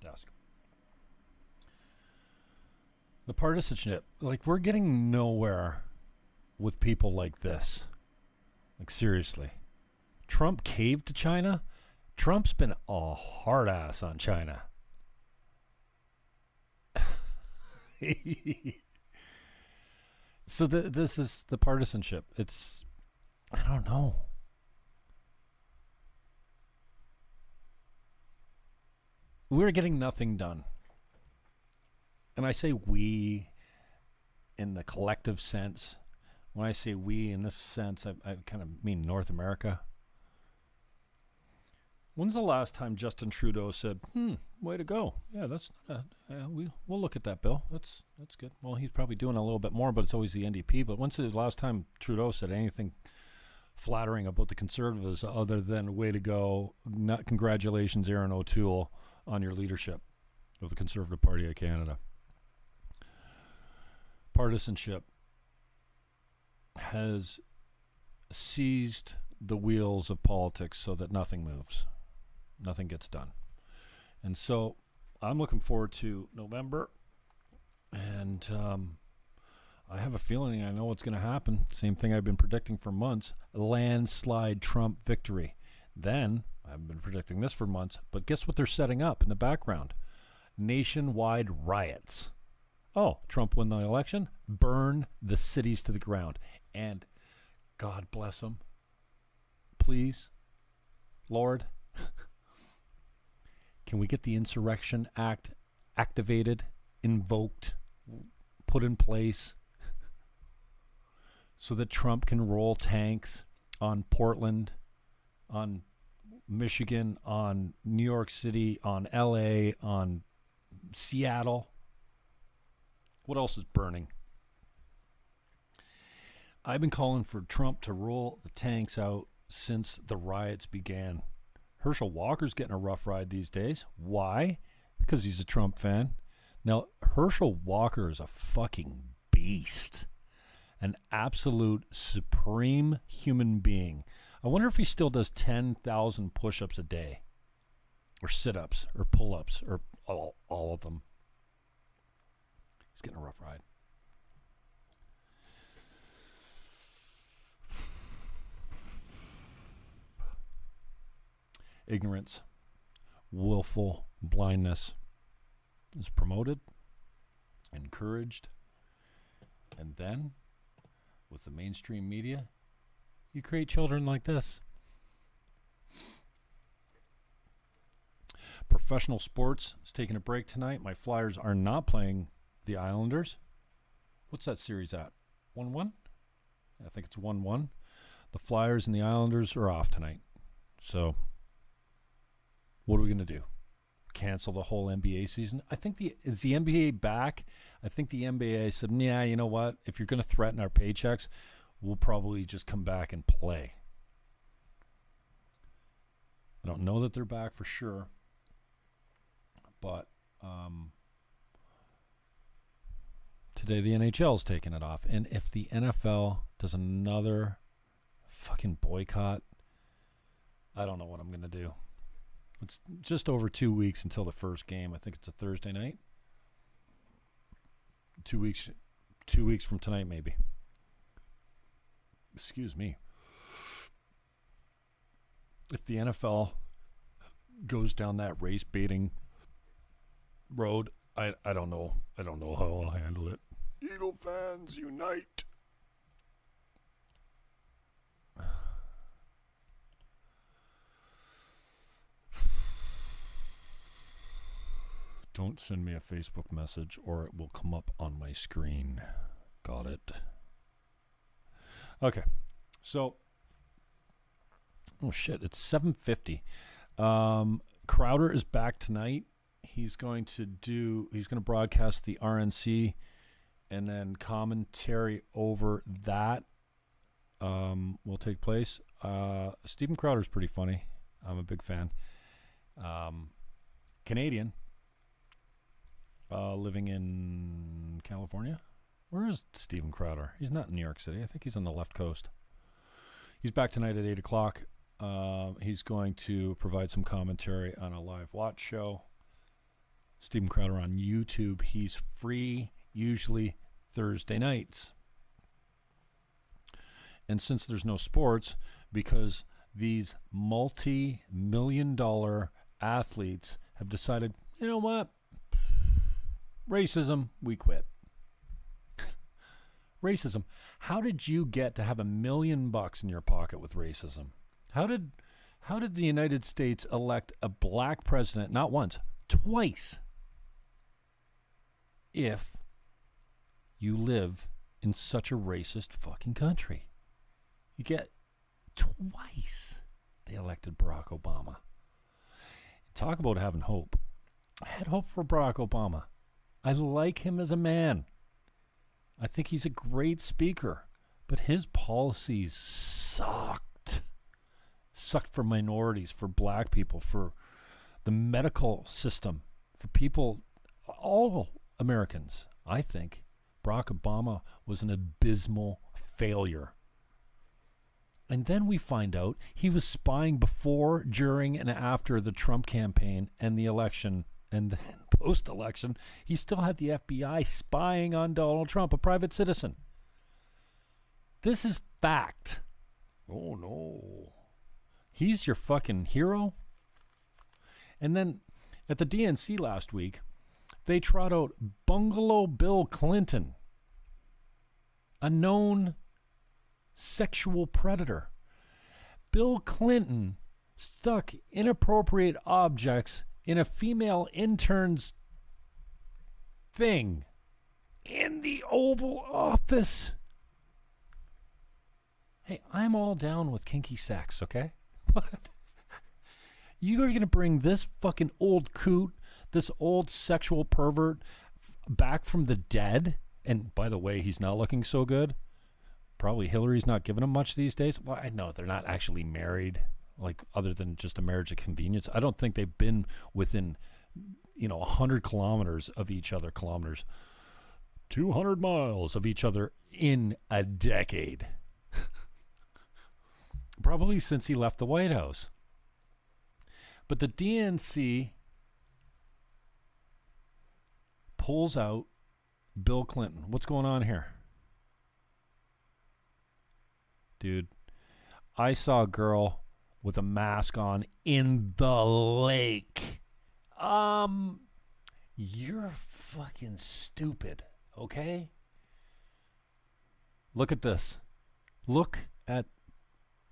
desk. The partisanship. Like, we're getting nowhere with people like this. Like, seriously. Trump caved to China? Trump's been a hard ass on China. So this is the partisanship. It's, I don't know. We're getting nothing done. And I say we in the collective sense. When I say we in this sense, I kind of mean North America. When's the last time Justin Trudeau said, way to go? Yeah, we'll look at that, Bill. That's good. Well, he's probably doing a little bit more, but it's always the NDP. But when's the last time Trudeau said anything flattering about the Conservatives other than way to go, not congratulations, Aaron O'Toole, on your leadership of the Conservative Party of Canada? Partisanship has seized the wheels of politics so that nothing moves. Nothing gets done. And so I'm looking forward to November. And I have a feeling I know what's going to happen. Same thing I've been predicting for months. A landslide Trump victory. Then, I've been predicting this for months, but guess what they're setting up in the background? Nationwide riots. Oh, Trump won the election? Burn the cities to the ground. And God bless them. Please, Lord, can we get the Insurrection Act activated, invoked, put in place so that Trump can roll tanks on Portland, on Michigan, on New York City, on LA, on Seattle? What else is burning? I've been calling for Trump to roll the tanks out since the riots began. Herschel Walker's getting a rough ride these days. Why? Because he's a Trump fan. Now, Herschel Walker is a fucking beast. An absolute supreme human being. I wonder if he still does 10,000 push-ups a day. Or sit-ups, or pull-ups, or all of them. He's getting a rough ride. Ignorance, willful blindness is promoted, encouraged, and then, with the mainstream media, you create children like this. Professional sports is taking a break tonight. My Flyers are not playing the Islanders. What's that series at? 1-1? I think it's 1-1. The Flyers and the Islanders are off tonight. So, what are we going to do? Cancel the whole NBA season? I think is the NBA back? I think the NBA said, yeah, you know what? If you're going to threaten our paychecks, we'll probably just come back and play. I don't know that they're back for sure. But today the NHL's taking it off. And if the NFL does another fucking boycott, I don't know what I'm going to do. It's just over 2 weeks until the first game. I think it's a Thursday night. 2 weeks from tonight, maybe. Excuse me. If the NFL goes down that race baiting road, I don't know. I don't know how I'll handle it. Eagle fans unite. Don't send me a Facebook message or it will come up on my screen. Got it. Okay. So, oh shit, it's 7:50. Crowder is back tonight. He's going to broadcast the RNC and then commentary over that. will take place. Steven Crowder's pretty funny. I'm a big fan. Canadian, living in California. Where is Steven Crowder? He's not in New York City. I think he's on the left coast. He's back tonight at 8 o'clock. He's going to provide some commentary on a live watch show. Steven Crowder on YouTube. He's free, usually Thursday nights. And since there's no sports, because these multi-million-dollar athletes have decided, you know what? Racism, we quit. Racism. How did you get to have $1 million in your pocket with racism? How did the United States elect a black president not once, twice? If you live in such a racist fucking country. You get twice they elected Barack Obama. Talk about having hope. I had hope for Barack Obama. I like him as a man. I think he's a great speaker, but his policies sucked. Sucked for minorities, for black people, for the medical system, for people, all Americans. I think Barack Obama was an abysmal failure. And then we find out he was spying before, during, and after the Trump campaign and the election. And then post-election, he still had the FBI spying on Donald Trump, a private citizen. This is fact. Oh, no. He's your fucking hero? And then at the DNC last week, they trot out Bungalow Bill Clinton, a known sexual predator. Bill Clinton stuck inappropriate objects in a female intern's thing in the Oval Office. Hey, I'm all down with kinky sex, okay? But you are going to bring this fucking old coot, this old sexual pervert back from the dead? And by the way, he's not looking so good. Probably Hillary's not giving him much these days. Well, I know they're not actually married, like other than just a marriage of convenience. I don't think they've been within, 100 kilometers of each other, 200 miles of each other in a decade. Probably since he left the White House. But the DNC pulls out Bill Clinton. What's going on here? Dude, I saw a girl with a mask on in the lake. You're fucking stupid, okay? Look at this. Look at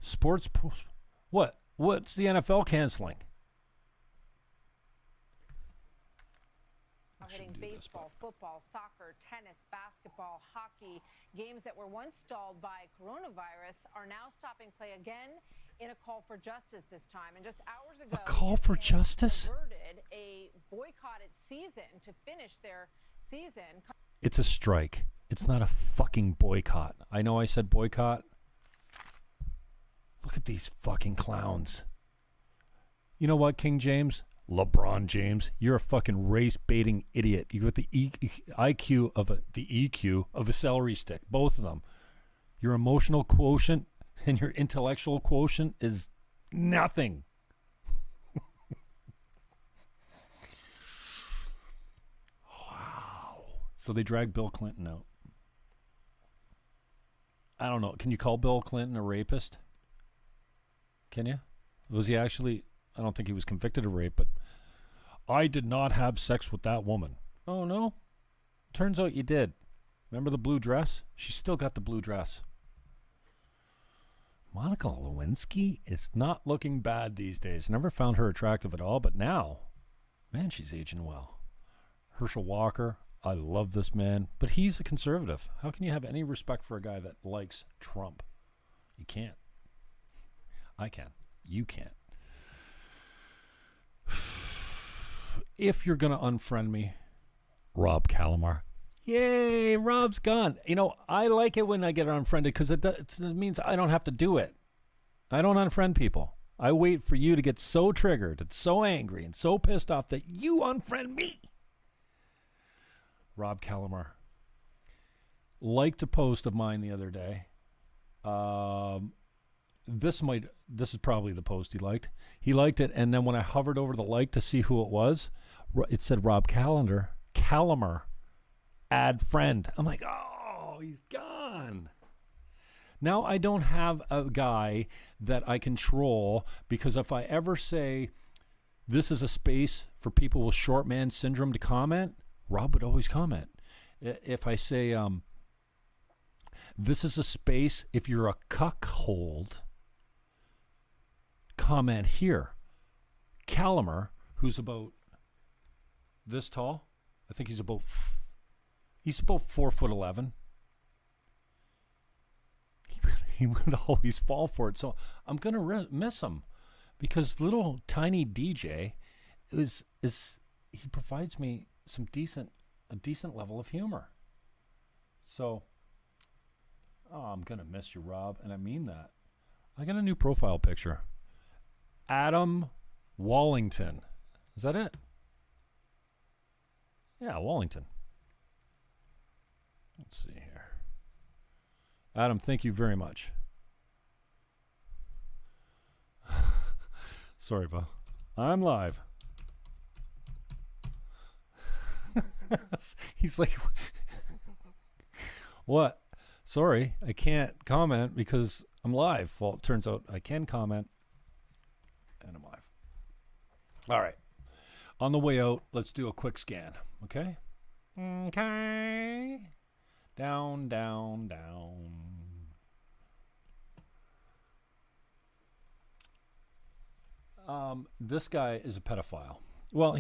sports. What's the NFL canceling? Hitting baseball, football, soccer, tennis, basketball, hockey. Games that were once stalled by coronavirus are now stopping play again in a call for justice this time. And just hours ago, a call for justice? Averted a boycotted season to finish their season. It's a strike. It's not a fucking boycott. I know I said boycott. Look at these fucking clowns. You know what, King James? LeBron James, you're a fucking race-baiting idiot. You got the EQ of a celery stick, both of them. Your emotional quotient and your intellectual quotient is nothing. Wow. So they dragged Bill Clinton out. I don't know. Can you call Bill Clinton a rapist? Can you? Was he actually... I don't think he was convicted of rape, but I did not have sex with that woman. Oh, no? Turns out you did. Remember the blue dress? She still got the blue dress. Monica Lewinsky is not looking bad these days. Never found her attractive at all, but now, man, she's aging well. Herschel Walker, I love this man, but he's a conservative. How can you have any respect for a guy that likes Trump? You can't. I can. You can't. If you're going to unfriend me, Rob Calamar, Yay, Rob's gone. You know, I like it when I get unfriended because it means I don't have to do it. I don't unfriend people. I wait for you to get so triggered and so angry and so pissed off that you unfriend me. Rob Calamar liked a post of mine the other day. This is probably the post he liked. He liked it, and then when I hovered over the like to see who it was, it said Rob Calamar, add friend. I'm like, oh, he's gone. Now I don't have a guy that I control, because if I ever say this is a space for people with short man syndrome to comment, Rob would always comment. If I say this is a space if you're a cuckold, comment here. Calamar, who's about this tall, I think he's about 4'11". He would always fall for it. So I'm gonna miss him, because little tiny DJ is he provides me a decent level of humor. So I'm gonna miss you, Rob, and I mean that. I got a new profile picture. Adam Wallington. Is that it? Yeah, Wallington. Let's see here. Adam, thank you very much. Sorry, Bo. I'm live. He's like, what? Sorry, I can't comment because I'm live. Well, it turns out I can comment, and I'm live. All right. On the way out, let's do a quick scan, okay? Okay. Down, down, down. This guy is a pedophile. Well,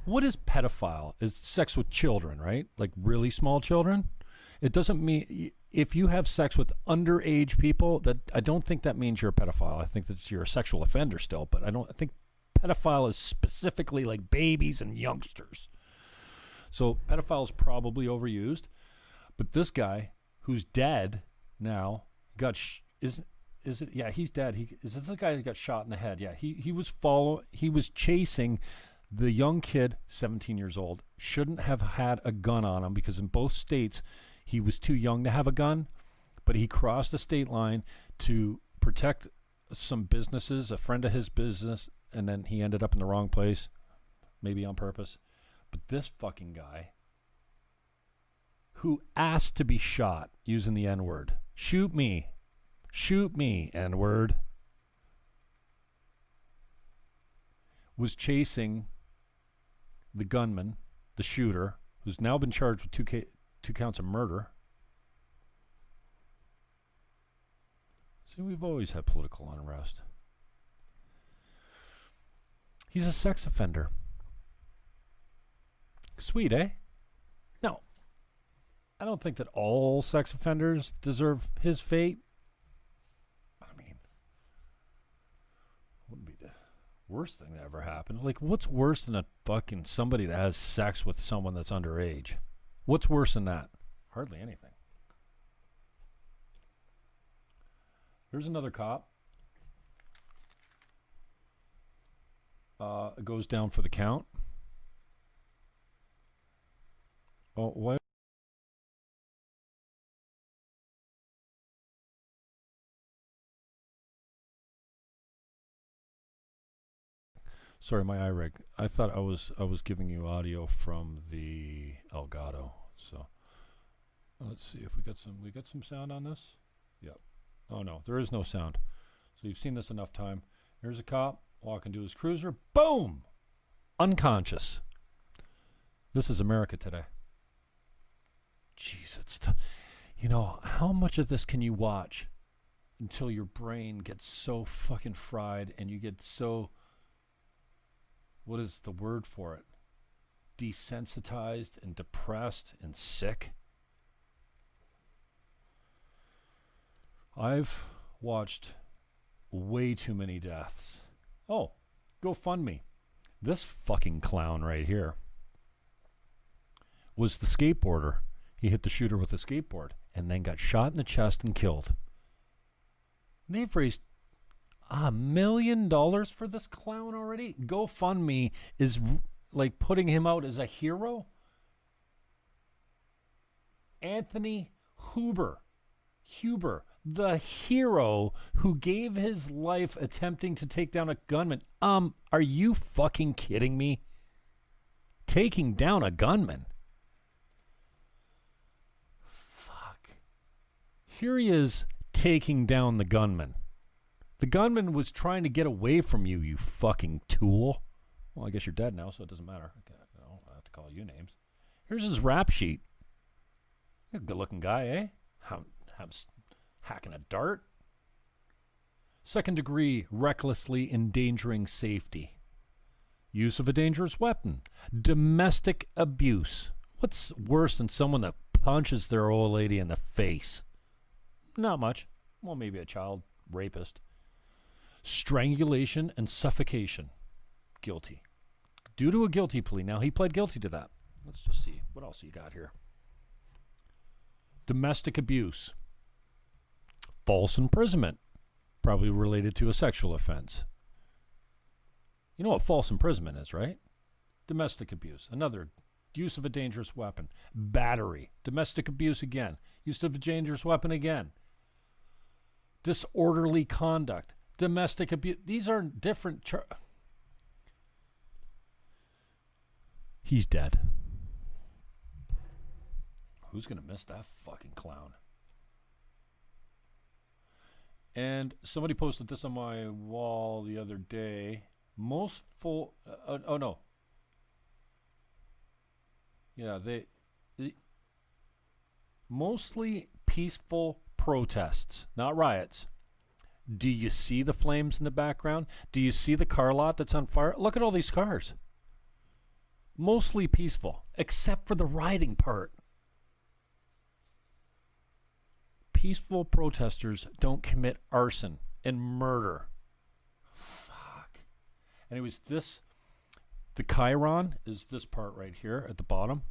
what is pedophile? Is sex with children, right? Like really small children? It doesn't mean, if you have sex with underage people, that I don't think that means you're a pedophile. I think that you're a sexual offender still, but I think pedophile is specifically like babies and youngsters. So pedophile is probably overused. But this guy, who's dead now, is it? Yeah, he's dead. Is this the guy who got shot in the head? Yeah, he was chasing the young kid, 17 years old. Shouldn't have had a gun on him, because in both states he was too young to have a gun. But he crossed the state line to protect some businesses, a friend of his business, and then he ended up in the wrong place, maybe on purpose. But this fucking guy, who asked to be shot using the N-word. Shoot me, N-word. Was chasing the gunman, the shooter, who's now been charged with two counts of murder. See, we've always had political unrest. He's a sex offender. Sweet, eh? No. I don't think that all sex offenders deserve his fate. I mean, wouldn't be the worst thing that ever happened. Like, what's worse than a fucking somebody that has sex with someone that's underage? What's worse than that? Hardly anything. Here's another cop. Goes down for the count. Oh, why? Sorry, my iRig. I thought I was giving you audio from the Elgato. So let's see if we got some sound on this. Yep. Oh no, there is no sound. So you've seen this enough time. Here's a cop walking to his cruiser. Boom! Unconscious. This is America today. Jeez, how much of this can you watch until your brain gets so fucking fried and you get so, what is the word for it? Desensitized and depressed and sick? I've watched way too many deaths. Oh, GoFundMe. This fucking clown right here was the skateboarder. He hit the shooter with a skateboard and then got shot in the chest and killed. And they've raised $1 million for this clown already. GoFundMe is like putting him out as a hero. Anthony Huber, the hero who gave his life attempting to take down a gunman. Are you fucking kidding me? Taking down a gunman. Fuck. Here he is taking down the gunman. The gunman was trying to get away from you, you fucking tool. Well, I guess you're dead now, so it doesn't matter. Okay, I have to call you names. Here's his rap sheet. You're a good-looking guy, eh? Hacking a dart. Second degree, recklessly endangering safety. Use of a dangerous weapon. Domestic abuse. What's worse than someone that punches their old lady in the face? Not much. Well, maybe a child rapist. Strangulation and suffocation. Guilty. Due to a guilty plea. Now, he pled guilty to that. Let's just see. What else you got here? Domestic abuse. False imprisonment. Probably related to a sexual offense. You know what false imprisonment is, right? Domestic abuse. Another. Use of a dangerous weapon. Battery. Domestic abuse again. Use of a dangerous weapon again. Disorderly conduct. Domestic abuse. These are different. He's dead. Who's going to miss that fucking clown? And somebody posted this on my wall the other day. Most full... oh, no. Yeah, they mostly peaceful protests, not riots. Do you see the flames in the background? Do you see the car lot that's on fire? Look at all these cars. Mostly peaceful, except for the rioting part. Peaceful protesters don't commit arson and murder. Fuck. Anyways, the chyron is this part right here at the bottom.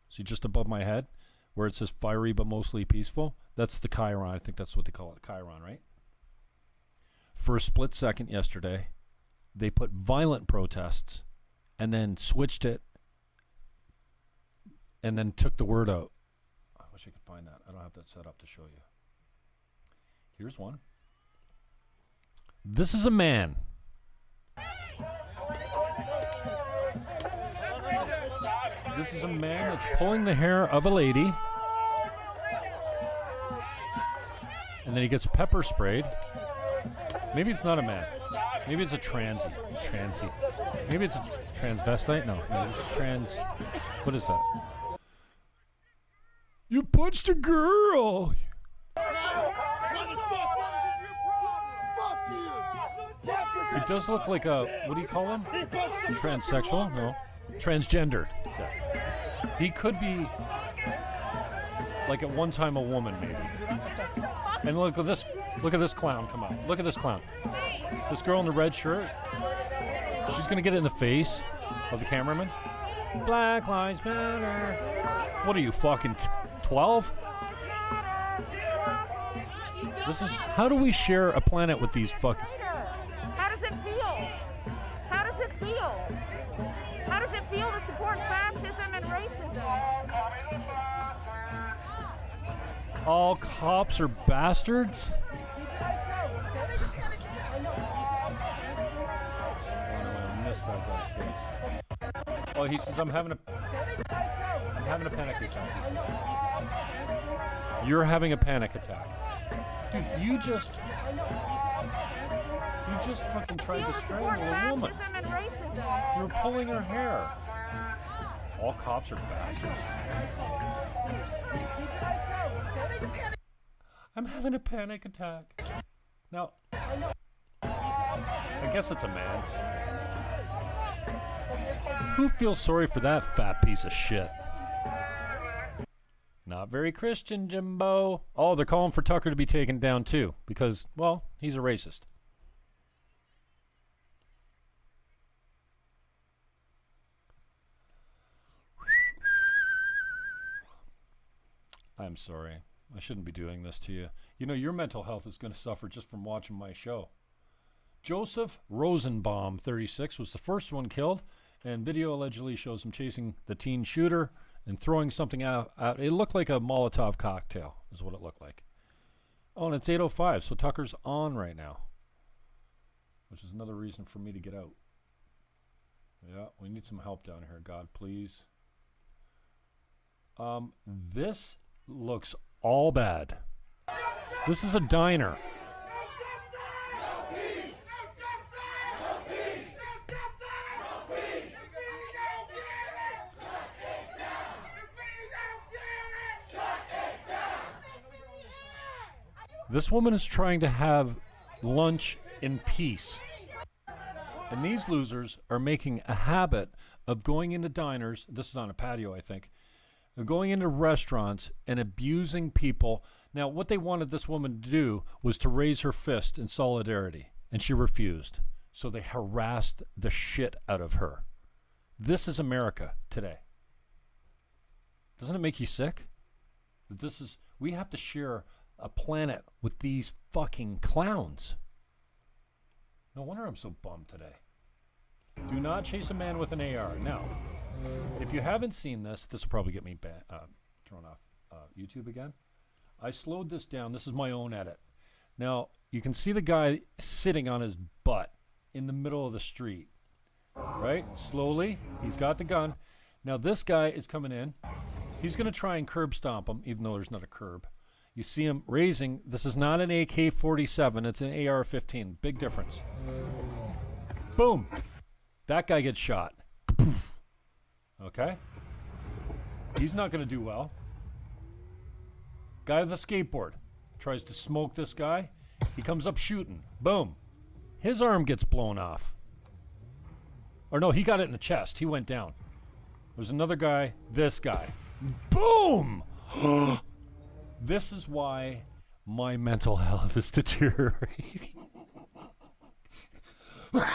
See, just above my head, where it says fiery but mostly peaceful. That's the chyron. I think that's what they call it, chyron, right? For a split second yesterday, they put violent protests and then switched it and then took the word out. I wish I could find that. I don't have that set up to show you. Here's one. This is a man. This is a man that's pulling the hair of a lady. And then he gets pepper sprayed. Maybe it's not a man. Maybe it's a transy. Maybe it's a transvestite? No. Maybe it's a trans... What is that? You punched a girl! It does look like a... What do you call him? Transsexual? No. Transgendered. Yeah. He could be... Like at one time a woman, maybe. And look at this. Look at this clown come out. Look at this clown. This girl in the red shirt. She's gonna get it in the face of the cameraman. Black Lives Matter. What are you, fucking 12? This is... How do we share a planet with these fucking... How does it feel? How does it feel? How does it feel to support fascism and racism? All cops are bastards? I missed that guy's face. Oh, he says, I'm having a panic attack. You're having a panic attack. Dude, you just fucking tried to strangle a woman. You were pulling her hair. All cops are bastards. I'm having a panic attack. Now, I guess it's a man. Who feels sorry for that fat piece of shit? Not very Christian, Jimbo. Oh, they're calling for Tucker to be taken down too, because, well, he's a racist. I'm sorry. I shouldn't be doing this to you. You know, your mental health is going to suffer just from watching my show. Joseph Rosenbaum, 36, was the first one killed, and video allegedly shows him chasing the teen shooter and throwing something out. It looked like a Molotov cocktail, is what it looked like. Oh, and it's 8:05, so Tucker's on right now, which is another reason for me to get out. Yeah, we need some help down here, God, please. This looks all bad. This is a diner. This woman is trying to have lunch in peace. And these losers are making a habit of going into diners. This is on a patio, I think. Of going into restaurants and abusing people. Now, what they wanted this woman to do was to raise her fist in solidarity. And she refused. So they harassed the shit out of her. This is America today. Doesn't it make you sick? We have to share a planet with these fucking clowns. No wonder I'm so bummed today. Do not chase a man with an AR. Now, if you haven't seen this will probably get me thrown off YouTube again. I slowed this down. This is my own edit. Now, you can see the guy sitting on his butt in the middle of the street. Right? Slowly. He's got the gun. Now, this guy is coming in. He's going to try and curb stomp him, even though there's not a curb. You see him raising. This is not an AK-47. It's an AR-15. Big difference. Boom. That guy gets shot. Okay? He's not going to do well. Guy with a skateboard tries to smoke this guy. He comes up shooting. Boom. His arm gets blown off. Or no, he got it in the chest. He went down. There's another guy. This guy. Boom! This is why my mental health is deteriorating.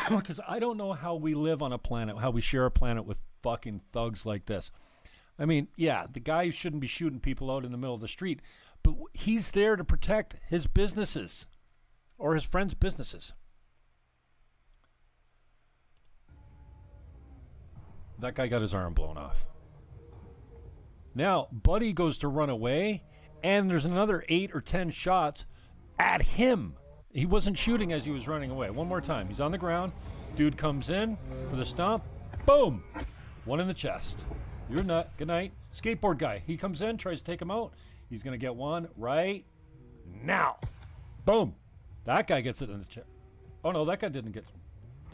Because I don't know how we live on a planet, how we share a planet with fucking thugs like this. I mean, yeah, the guy shouldn't be shooting people out in the middle of the street, but he's there to protect his businesses or his friends' businesses. That guy got his arm blown off. Now, Buddy goes to run away, and there's another 8 or 10 shots at him. He wasn't shooting as he was running away. One more time. He's on the ground. Dude comes in for the stomp. Boom. One in the chest. You're nut. Good night. Skateboard guy. He comes in, tries to take him out. He's going to get one right now. Boom. That guy gets it in the chest. Oh, no, that guy didn't get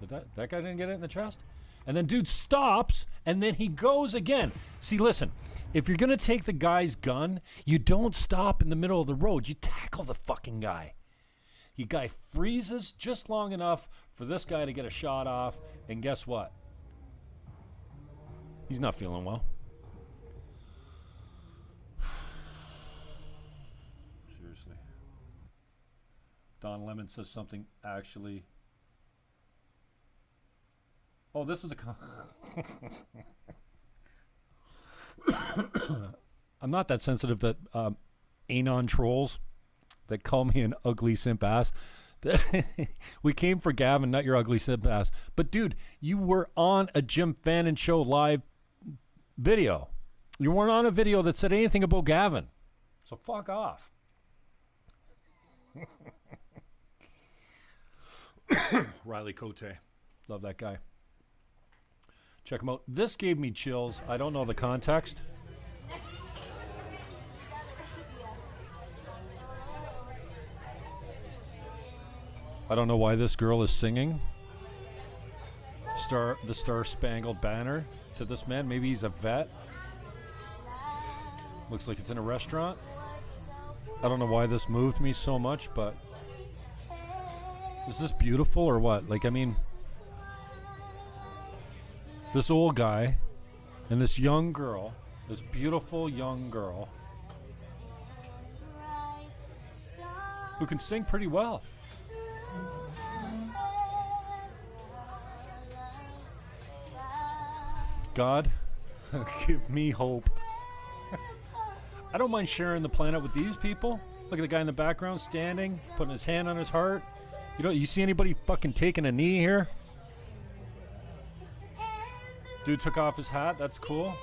it. That guy didn't get it in the chest? And then dude stops, and then he goes again. See, listen, if you're going to take the guy's gun, you don't stop in the middle of the road. You tackle the fucking guy. The guy freezes just long enough for this guy to get a shot off, and guess what? He's not feeling well. Seriously. Don Lemon says something actually... Oh, this is a... I'm not that sensitive that anon trolls that call me an ugly simp ass. We came for Gavin, not your ugly simp ass. But dude, you were on a Jim Fannon Show live video. You weren't on a video that said anything about Gavin. So fuck off. Riley Cote. Love that guy. Check him out. This gave me chills. I don't know the context. I don't know why this girl is singing the Star-Spangled Banner to this man. Maybe he's a vet. Looks like it's in a restaurant. I don't know why this moved me so much, but is this beautiful or what? Like, I mean, this old guy and this young girl, this beautiful young girl who can sing pretty well. God, give me hope. I don't mind sharing the planet with these people. Look at the guy in the background standing, putting his hand on his heart. You see anybody fucking taking a knee here? Dude took off his hat. That's cool.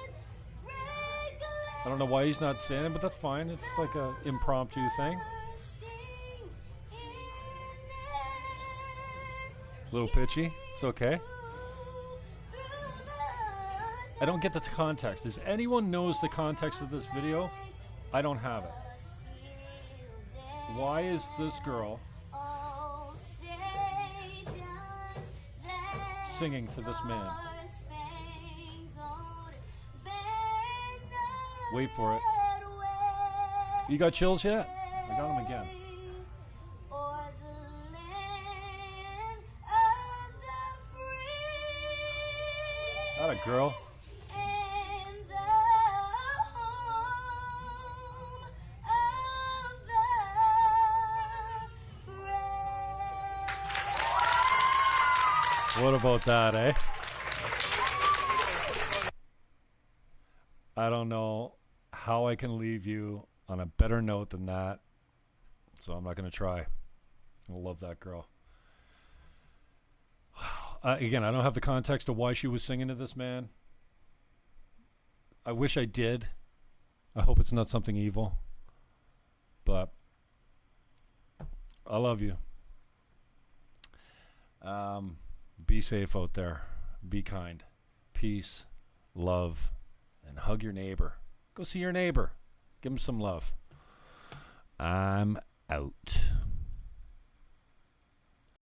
I don't know why he's not standing, but that's fine. It's like a impromptu thing. Little pitchy. It's okay. I don't get the context. Does anyone knows the context of this video? I don't have it. Why is this girl singing to this man? Wait for it. You got chills yet? I got them again. Not a girl. What about that, eh? I don't know how I can leave you on a better note than that, so I'm not going to try. I love that girl. Again, I don't have the context of why she was singing to this man. I wish I did. I hope it's not something evil. But I love you. Be safe out there. Be kind. Peace, love, and hug your neighbor. Go see your neighbor. Give him some love. I'm out.